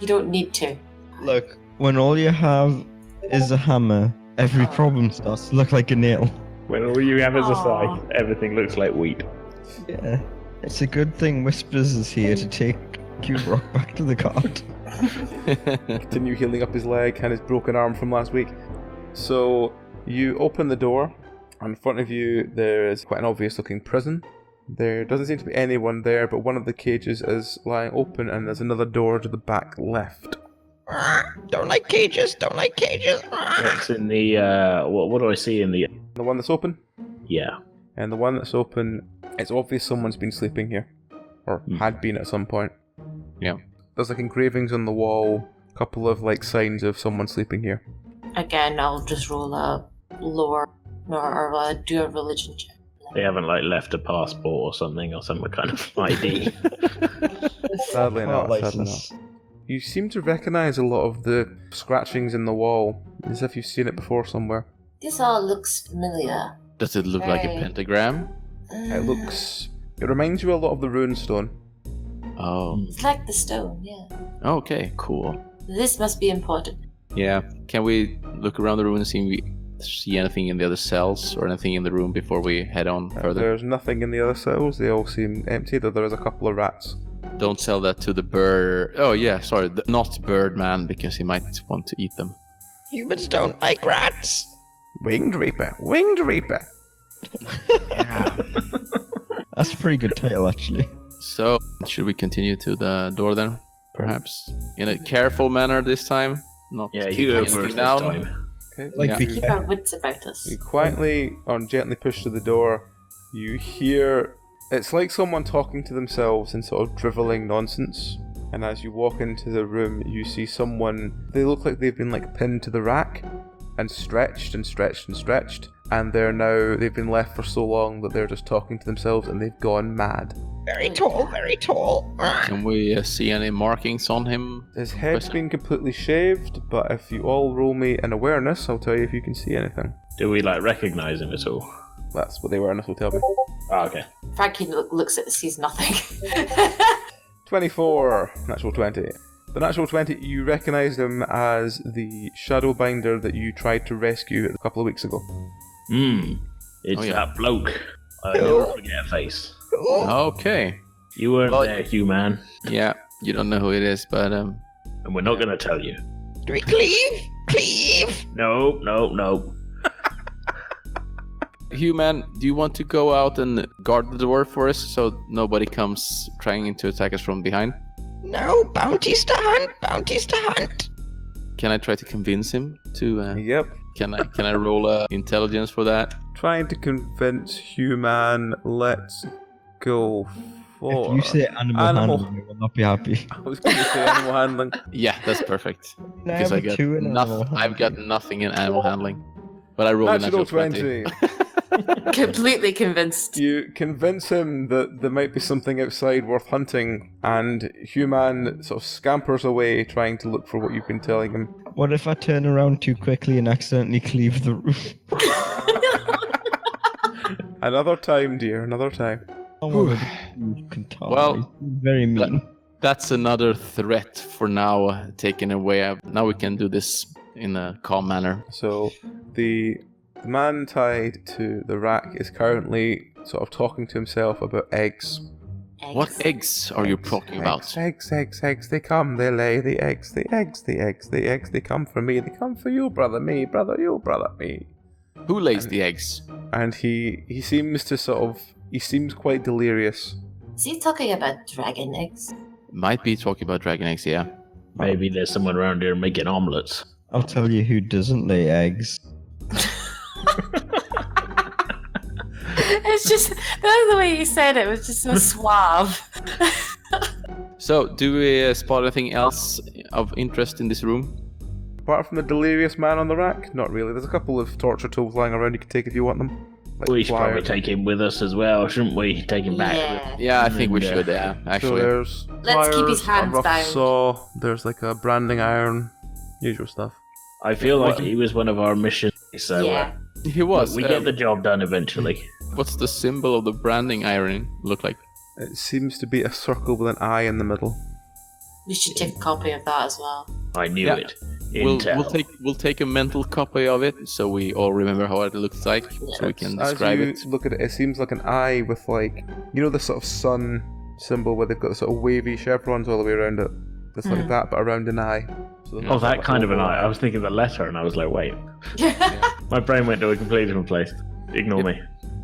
You don't need to. Look, when all you have is a hammer, every problem starts to look like a nail. When all you have is a Aw. scythe, everything looks like wheat. Yeah. It's a good thing Whispers is here to take Cube Rock back to the cart. Continue healing up his leg and his broken arm from last week. So you open the door. In front of you, there is quite an obvious-looking prison. There doesn't seem to be anyone there, but one of the cages is lying open, and there's another door to the back left. Don't like cages. Don't like cages. What's in the, what do I see in the... The one that's open, Yeah. and the one that's open, it's obvious someone's been sleeping here, or had been at some point. Yeah. There's engravings on the wall, a couple of signs of someone sleeping here. Again, I'll just roll a lore or do a religion check. They haven't, left a passport or something, or some kind of ID. Sadly not. Sadly not. License. You seem to recognize a lot of the scratchings in the wall, as if you've seen it before somewhere. This all looks familiar. Does it look like a Right. pentagram? It reminds you a lot of the rune stone. Oh. It's like the stone, yeah. Okay, cool. This must be important. Yeah. Can we look around the room and see if we see anything in the other cells or anything in the room before we head on further? There's nothing in the other cells, they all seem empty, though there is a couple of rats. Don't sell that to the bird. Oh, yeah, sorry. Not Birdman, because he might want to eat them. Humans don't like rats. Winged Reaper! Winged Reaper! That's a pretty good title, actually. So, should we continue to the door then? Perhaps? In a careful manner this time? Not Yeah, keep you go anything first down? this time. Okay. Like Yeah. be Keep our wits about us. You quietly or gently push to the door. You hear. It's like someone talking to themselves in sort of drivelling nonsense. And as you walk into the room, you see someone. They look like they've been pinned to the rack and stretched and stretched and stretched. And they've been left for so long that they're just talking to themselves and they've gone mad. Very tall. Very tall. Can we see any markings on him? His head's been completely shaved, but if you all roll me an awareness, I'll tell you if you can see anything. Do we, recognize him at all? That's what the awareness will tell me. Oh, okay. Frankie looks at sees nothing. 24, natural 20. The natural 20, you recognise him as the Shadowbinder that you tried to rescue a couple of weeks ago. It's Oh, yeah. that bloke. I never forget a face. Okay. You weren't Well- there, human. Yeah, you don't know who it is, but And we're not gonna tell you. Do we cleave? Cleave. No. Human, do you want to go out and guard the door for us so nobody comes trying to attack us from behind? No, bounties to hunt, bounties to hunt. Can I try to convince him to? Yep. Can I roll intelligence for that? Trying to convince human. Let's go for. If you say animal handling, I will not be happy. I was going to say animal handling. Yeah, that's perfect. Can I Because have I got two in animal I've got handling? nothing in animal handling, but I rolled a Natural natural 20. 20. Completely convinced. You convince him that there might be something outside worth hunting, and human sort of scampers away trying to look for what you've been telling him. What if I turn around too quickly and accidentally cleave the roof? Another time, dear, another time. Well, very mean. That's another threat for now taken away. Now we can do this in a calm manner. So the man tied to the rack is currently sort of talking to himself about eggs. What eggs are you talking about? Eggs, they come, they lay the eggs, the eggs, they come for me, they come for you, brother, me, brother, you, brother, me. Who lays the eggs? And he seems to he seems quite delirious. Is he talking about dragon eggs? Might be talking about dragon eggs, yeah. Maybe there's someone around here making omelets. I'll tell you who doesn't lay eggs. It's just the way you said it was just so suave. So, do we spot anything else of interest in this room? Apart from the delirious man on the rack? Not really. There's a couple of torture tools lying around you can take if you want them. Like We should probably pliers. take him with us as well, shouldn't we? Take him back. Yeah. Yeah, I think we Yeah. should, yeah, So actually. there's Let's keep his pliers, hands a rough down. saw, there's like a branding iron, usual stuff. I feel like What? he was one of our missions, so Yeah. He was. we get the job done eventually. What's the symbol of the branding iron look like? It seems to be a circle with an eye in the middle. We should take a copy of that as well. I knew Yeah. it. We'll Intel. we'll take a mental copy of it so we all remember how it looks like, so we can As describe you it. look at it, it seems like an eye with like, you know the sort of sun symbol where they've got the sort of wavy chevrons all the way around it? It's like that, but around an eye. So there's Oh, not that like kind of an oval eye. I was thinking the letter, and I was like, wait. My brain went to a completely different place. Ignore me.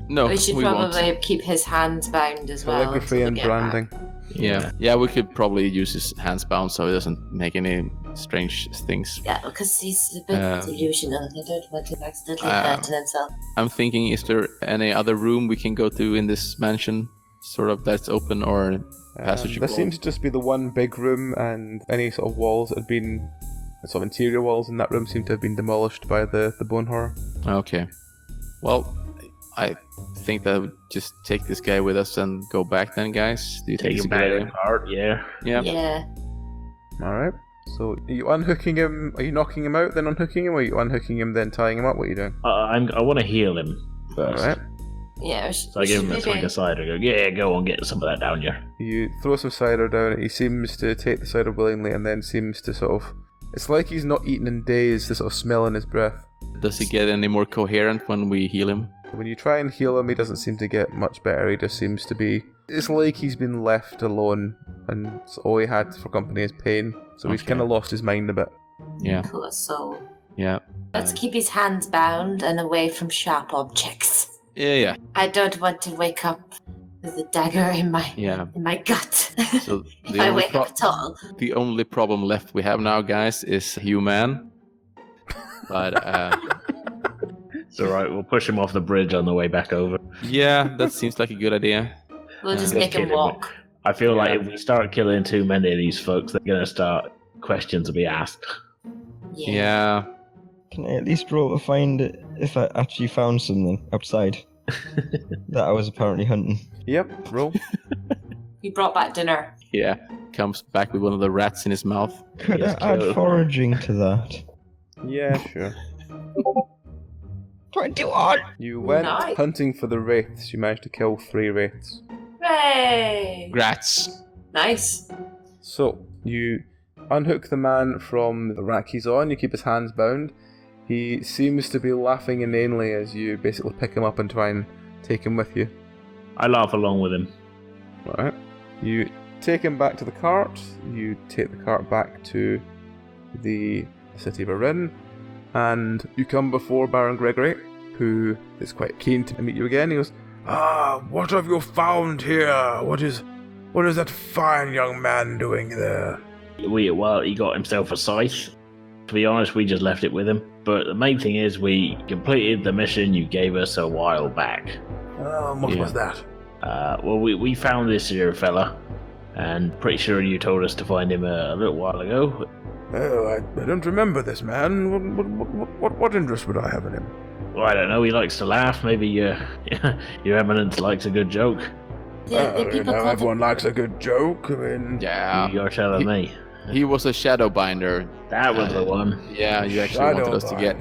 No, We should we probably won't. keep his hands bound as well. Calligraphy until and we get back. branding. Yeah, we could probably use his hands bound so he doesn't make any strange things. Yeah, because he's a bit delusional. I don't want him accidentally hurting himself. I'm thinking, is there any other room we can go to in this mansion, sort of that's open or passage? There seems to just be the one big room, and any sort of walls that had been, sort of interior walls in that room seem to have been demolished by the bone horror. Okay. Well, I think that would just take this guy with us and go back then, guys. Do you think Take it's a him good back idea? apart, yeah. Yeah. Yeah. Alright. So, are you unhooking him? Are you knocking him out, then unhooking him? Or are you unhooking him, then tying him up? What are you doing? I want to heal him first. Alright. Yeah. So I give him a swing aside and go, yeah, go on, get some of that down here. You throw some cider down. He seems to take the cider willingly, and then seems to sort of. It's like he's not eaten in days, the sort of smell in his breath. Does he get any more coherent when we heal him? When you try and heal him, he doesn't seem to get much better. He just seems to be. It's like he's been left alone, and all he had for company is pain. So he's Okay. kind of lost his mind a bit. Yeah. Poor soul. Yeah. Let's keep his hands bound and away from sharp objects. Yeah. I don't want to wake up with a dagger in my gut. So if I wake up at all. the only problem left we have now, guys, is human. But It's alright, we'll push him off the bridge on the way back over. yeah, that seems like a good idea. We'll just Just make him kidding. walk. I feel like if we start killing too many of these folks, they're going to start questions to be asked. Yeah. Can I at least roll to find if I actually found something outside that I was apparently hunting? Yep, roll. He brought back dinner. Yeah. Comes back with one of the rats in his mouth. Could Yes, I add kill. foraging to that? Yeah, sure. 21! You went Nice. hunting for the wraiths. You managed to kill 3 wraiths. Hooray! Rats. Nice. So, you unhook the man from the rack he's on, you keep his hands bound. He seems to be laughing inanely as you basically pick him up and try and take him with you. I laugh along with him. Alright. You take him back to the cart, you take the cart back to the city of Arin, and you come before Baron Gregory. who is quite keen to meet you again. He goes, what have you found here? What is that fine young man doing there? He got himself a scythe. To be honest, we just left it with him. But the main thing is we completed the mission you gave us a while back. What was that? We found this here fella, and pretty sure you told us to find him a little while ago. Oh, I don't remember this man. What interest would I have in him? Well, I don't know, he likes to laugh. Maybe your Eminence likes a good joke. Everyone likes a good joke. I mean... Yeah. You're telling me. He was a Shadowbinder. That was the one. Yeah, you actually wanted us to get...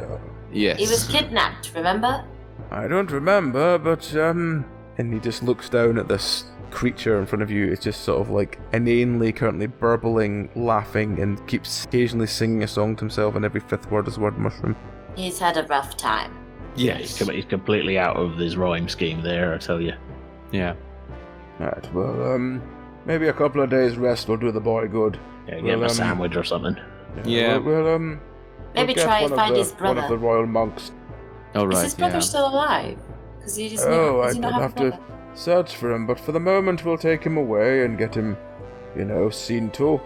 Yes. He was kidnapped, remember? I don't remember, but, And he just looks down at this creature in front of you. It's just sort of like inanely, currently burbling, laughing, and keeps occasionally singing a song to himself, and every fifth word is the word mushroom. He's had a rough time. Yeah, he's completely out of his rhyme scheme there, I tell you. Yeah. Right, well, maybe a couple of days rest will do the boy good. Yeah, get him a sandwich or something. Yeah. Maybe try and find his brother. One of the royal monks. Oh, right, Is his brother still alive? Because he does not have to search for him, but for the moment we'll take him away and get him, seen to.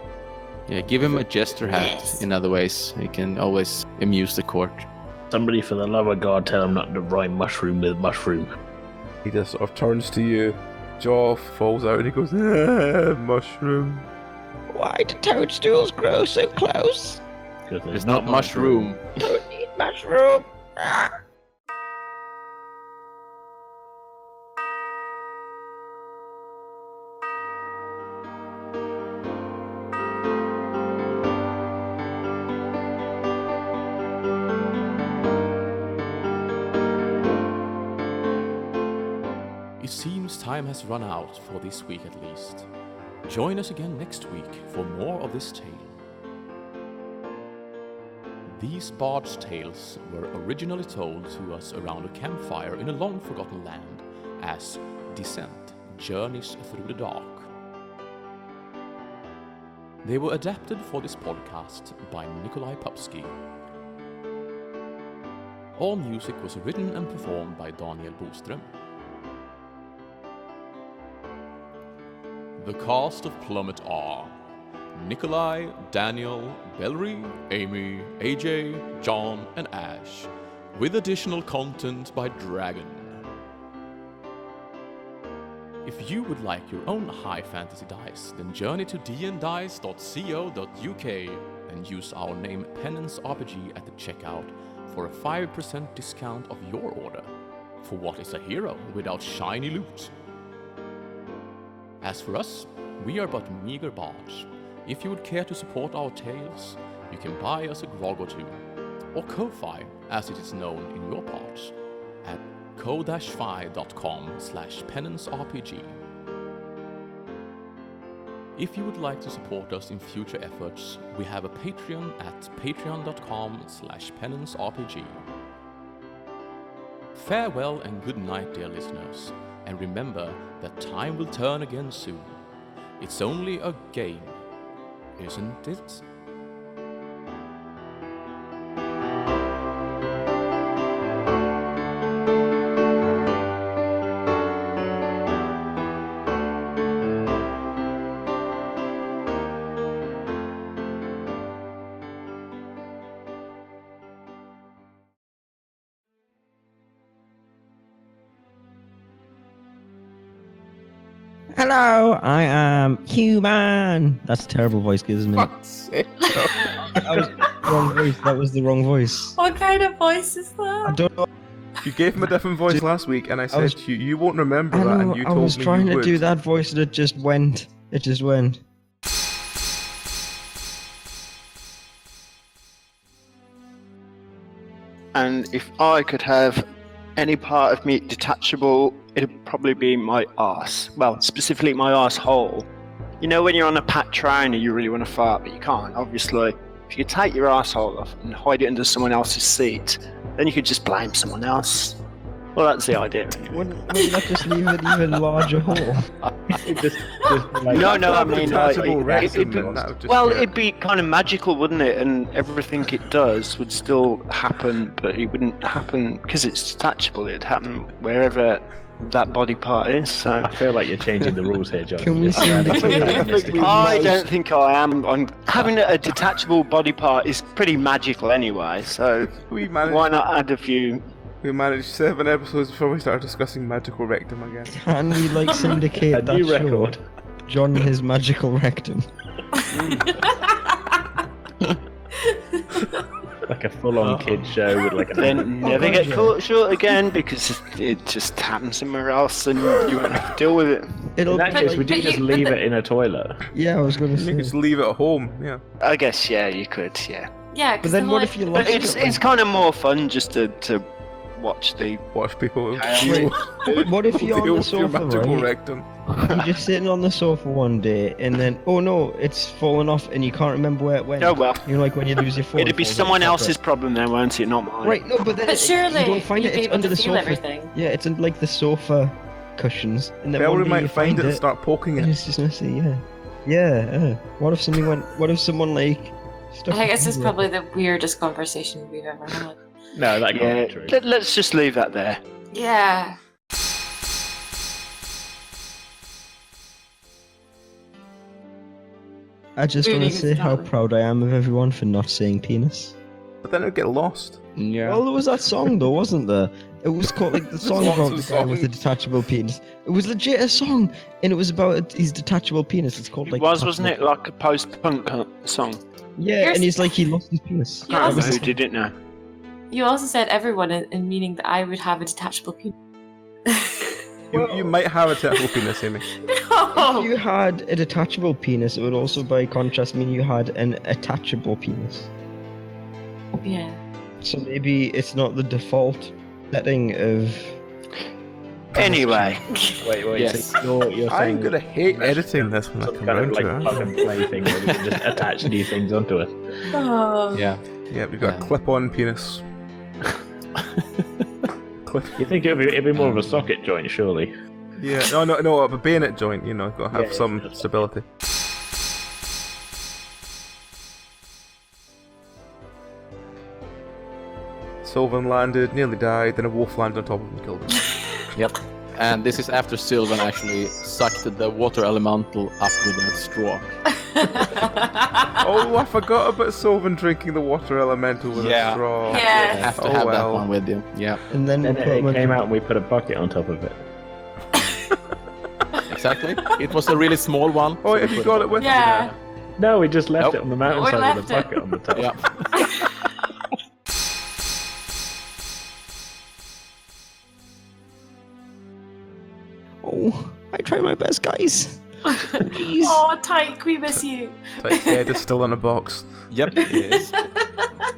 Yeah, give him a jester hat in other ways. He can always amuse the court. Somebody, for the love of God, tell him not to rhyme mushroom with mushroom. He just sort of turns to you, jaw falls out, and he goes, mushroom. Why do toadstools grow so close? Because It's not mushroom. Don't eat mushroom. Ah. It seems time has run out for this week at least. Join us again next week for more of this tale. These bard's tales were originally told to us around a campfire in a long-forgotten land as Descent, Journeys Through the Dark. They were adapted for this podcast by Nikolai Popsky. All music was written and performed by Daniel Boström. The cast of Plummet are Nikolai, Daniel, Bellery, Amy, AJ, John, and Ash, with additional content by Dragon. If you would like your own high fantasy dice, then journey to dndice.co.uk and use our name Penance RPG at the checkout for a 5% discount of your order. For what is a hero without shiny loot? As for us, we are but meager bards. If you would care to support our tales, you can buy us a grog or two, or Ko-Fi, as it is known in your parts, at ko-fi.com/penancerpg. If you would like to support us in future efforts, we have a Patreon at patreon.com/penancerpg. Farewell and good night, dear listeners, and remember that time will turn again soon. It's only a game, isn't it? Hello, I am human. That's a terrible voice, isn't it? Fuck's sake. That was the wrong voice. That was the wrong voice. What kind of voice is I that? don't know. You gave him a different voice last week, and I said to you, you won't remember that, and you I told was me trying you to would. do that voice, and it just went. It just went. And if I could have any part of me detachable, it'd probably be my arse. Well, specifically my arsehole. You know when you're on a packed train and you really want to fart, but you can't, obviously. If you take your arsehole off and hide it under someone else's seat, then you could just blame someone else. Well, that's the idea. Wouldn't that just leave an even larger hole? just No, I mean, detachable like, rectum, it'd be- then, that would just well, get- it'd be kind of magical, wouldn't it? And everything it does would still happen, but it wouldn't happen because it's detachable. It'd happen wherever that body part is. So I feel like you're changing the rules here, John. Can we syndicate? I don't think I am. Having a detachable body part is pretty magical anyway. So we managed, why not add a few? we managed 7 episodes before we started discussing magical rectum again. Can we like syndicate A that new show? record. John and his magical rectum. Like a full-on kid show with like a. Then never get caught short again because it just happens somewhere else and you won't have to deal with it. It'll In that be case, like, would you just leave it in a toilet? yeah, I was gonna You could say. just leave it at home, yeah. I guess you could, yeah. Yeah, But because then what if you But lost it? it's kind of more fun just to watch the. Watch people Wait, What if you're on deal the with your sofa, magical right? rectum. You're just sitting on the sofa one day, and then oh no, it's fallen off, and you can't remember where it went. Oh well, You know, like when you lose your phone. it'd be it falls someone off the else's problem then, won't it? Not mine. Right, no, but then But surely you don't find you'd it. be It's able under to the feel sofa. everything. Yeah, it's in like the sofa cushions, and then Bellery one day might you find it and it, start poking and it. it's just messy. Yeah. What if something went? What if someone like? I think this is probably the weirdest conversation we've ever had. No, that can't Yeah, be true. let's just leave that there. Yeah. I just want to Really say how good. proud I am of everyone for not saying penis. But then it'd get lost. Yeah. Well, there was that song though, wasn't there? It was called like the song lots about of the guy with the songs. detachable penis. It was legit a song, and it was about his detachable penis. It's called like. It was, wasn't it, like a post-punk song? Yeah, Here's- and he's like he lost his penis. You I can't remember also- who did it now. You also said everyone in meaning that I would have a detachable penis. You might have a detachable penis, Amy. No! If you had a detachable penis, it would also, by contrast, mean you had an attachable penis. Yeah. So maybe it's not the default setting of. Anyway, Wait. Yes. So you're saying I'm gonna hate editing this when I some come kind of round like to it. plug and play thing where we can just attach new things onto it. Oh. Yeah. Yeah, we've got a Yeah. clip-on penis. Clip. You think it'd be more of a socket joint, surely? Yeah, no, a bayonet joint, you know, gotta have Yeah, some yeah. stability. Sylvan landed, nearly died, then a wolf landed on top of him and killed him. Yep. And this is after Sylvan actually sucked the water elemental up with a straw. Oh, I forgot about Sylvan drinking the water elemental with Yeah. a straw. Yeah. Have to Oh, have well. that one with you. Yeah, And then Then we put it him on- came out and we put a bucket on top of it. exactly. It was a really small one. Oh, so have we you put got it it with Yeah. No, we just left Nope. it on the mountainside with left a it. bucket on the top. Yeah. Oh, I try my best, guys. Oh, Tyke, we miss you. But his head is still in a box. Yep, it is.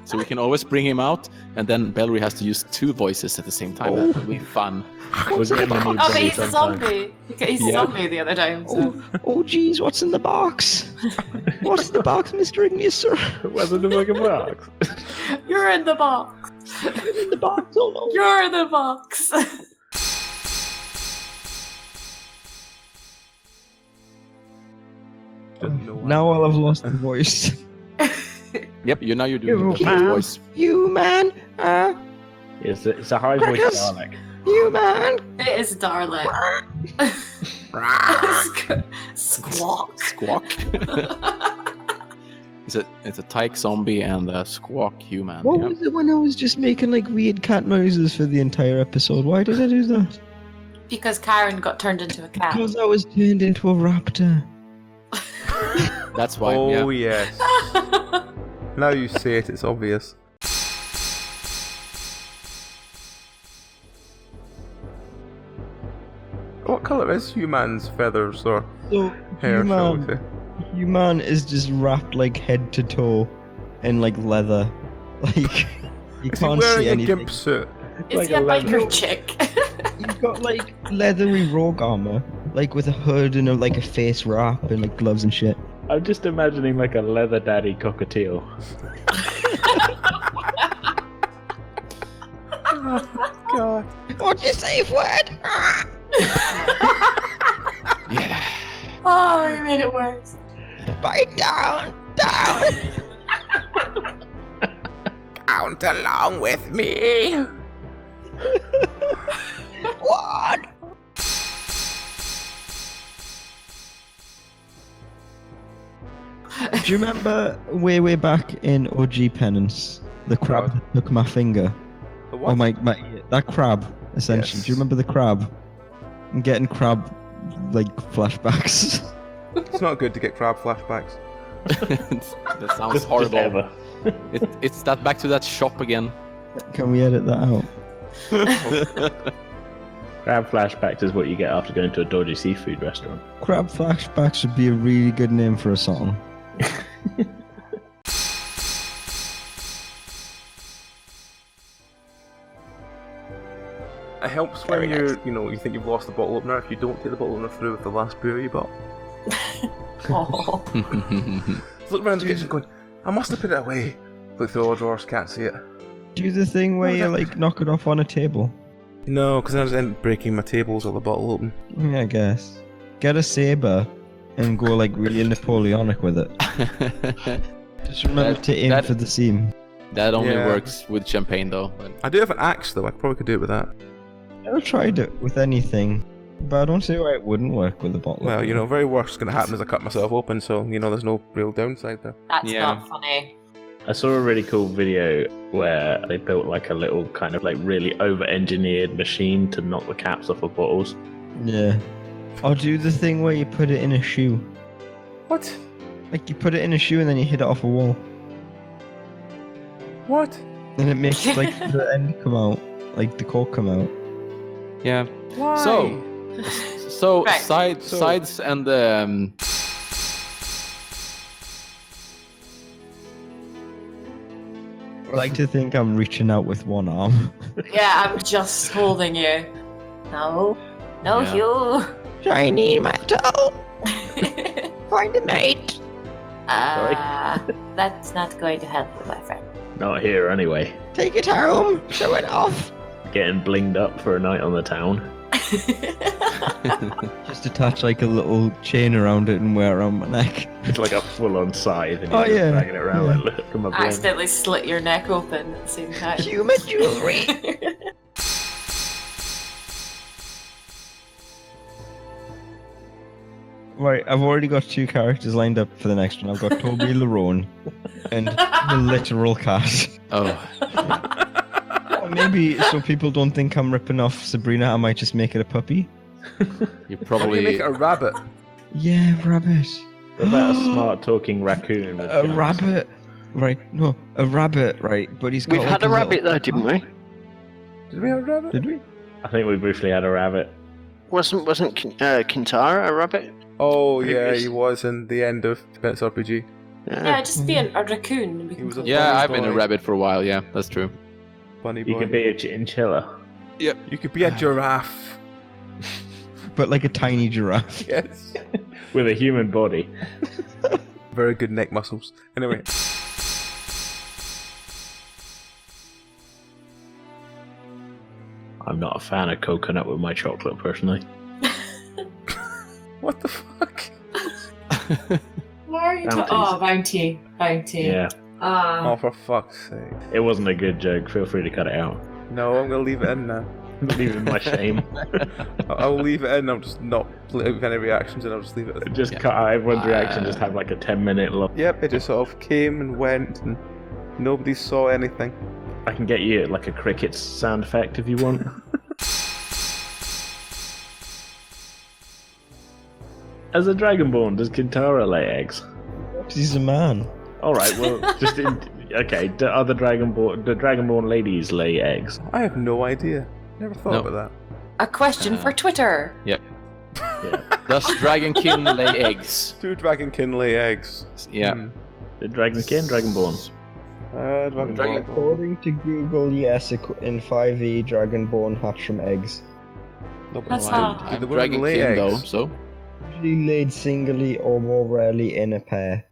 So we can always bring him out, and then Bellery has to use 2 voices at the same time. That would be fun. We'll get him a new Oh, but body he's a sometime. zombie. He's a Yeah. zombie the other time. So. Oh, geez, what's in the box? What's in the box, Mr. Igneous, sir? It wasn't a fucking box. You're in the box. In the box, oh no. You're in the box. Didn't know Now I'll have lost the voice. Yep, now you're doing the You full voice. You man, It's a high voice Crackers. Dalek. you man. It is darling. Squawk. Squawk. It's a tyke zombie and a squawk human. What yeah. was it when I was just making like weird cat noises for the entire episode? Why did I do that? Because Karen got turned into a cat. Because I was turned into a raptor. That's why. Oh, yeah. yes. Now you say it, it's obvious. What colour is human's feathers or So hair, shall we human, say? human is just wrapped like head to toe in like leather. Like you Is he can't wearing see a anything. gimp suit? Is like he a a leather- biker chick? You've got like leathery rogue armor, like with a hood and like a face wrap and like gloves and shit. I'm just imagining like a leather daddy cockatiel. God. What's your safe word? Yeah. Oh, you made it worse. Bite down. Count along with me. What? Do you remember way back in OG Penance, the crab that took my finger? The what? Oh my that crab, essentially. Yes. Do you remember the crab? I'm getting crab, like, flashbacks. It's not good to get crab flashbacks. That sounds Just horrible. ever. It's that back to that shop again. Can we edit that out? Crab flashbacks is what you get after going to a dodgy seafood restaurant. Crab flashbacks would be a really good name for a song. It helps when you think you've lost the bottle opener if you don't take the bottle opener through with the last beer you bought. Oh. Look around the kitchen going, I must have put it away. Look through all the drawers, can't see it. Do the thing where you, like, knock it off on a table. No, because I was end up breaking my tables or the bottle open. Yeah, I guess. Get a saber and go, like, really Napoleonic with it. Just remember to aim for the seam. That only Yeah. works with champagne, though. But I do have an axe though, I probably could do it with that. I've tried it with anything, but I don't see why it wouldn't work with a bottle. Well, very worst going to happen is I cut myself open, so, there's no real downside there. That's Yeah. not funny. I saw a really cool video where they built like a little kind of like really over-engineered machine to knock the caps off of bottles. Yeah. Or do the thing where you put it in a shoe. What? Like, you put it in a shoe and then you hit it off a wall. What? And it makes, like, the end come out. Like, the cork come out. yeah. Why? So Right. sides and I like to think I'm reaching out with one arm. Yeah, I'm just holding you. No. No, Yeah. Hugh. Shiny metal! Find a mate! That's not going to help you, my friend. Not here anyway. Take it home! Show it off! Getting blinged up for a night on the town. Just attach, like, a little chain around it and wear it around my neck. It's like a full-on scythe, and Oh, you're just yeah. dragging it around Yeah. like, look at my bling. Accidentally slit your neck open at the same time. Human jewelry! Right, I've already got 2 characters lined up for the next one. I've got Toby Larone and the literal cat. oh, Or maybe so people don't think I'm ripping off Sabrina, I might just make it a puppy. you Why don't probably you make it a rabbit? Yeah, rabbit. What about a smart talking raccoon? with A guns? rabbit. Right, no, a rabbit, right, but he's got We've like had a little- rabbit though, didn't we? Did we have a rabbit? Did we? I think we briefly had a rabbit. Wasn't Kintara a rabbit? Oh, yeah, Previous. he was in the end of Penance RPG. Yeah, just be a raccoon. And we He can was a go- yeah. bunny I've been a boy. rabbit for a while. Yeah, that's true. Bunny You boy. could be a chinchilla. You could be a giraffe. But like a tiny giraffe. Yes. With a human body. Very good neck muscles. Anyway. I'm not a fan of coconut with my chocolate, personally. What the fuck? Why are you Bounties. Oh, bounty. Bounty. Yeah, Oh, for fuck's sake. it wasn't a good joke. Feel free to cut it out. No, I'm gonna leave it in now. Leaving my shame. I'll leave it in, I'll just not leave any reactions and I'll just leave it in. Just cut out everyone's reaction. Just have like a 10-minute long. Yep, it just sort of came and went and nobody saw anything. I can get you like a cricket sound effect if you want. As a Dragonborn, does Kintara lay eggs? He's a man. All right, well, okay. Do other Dragonborn ladies lay eggs? I have no idea. Never thought No. about A question for Twitter. Yeah. Does Dragonkin lay eggs? that. 2 dragonkin lay eggs. Yeah. The Dragonkin, Dragonborn. Dragonborn. According to Google, yes, in 5e, Dragonborn hatch from eggs. No, but That's why? not- Do I'm the women lay Dragonkin though, eggs? so Usually laid singly or more rarely in a pair.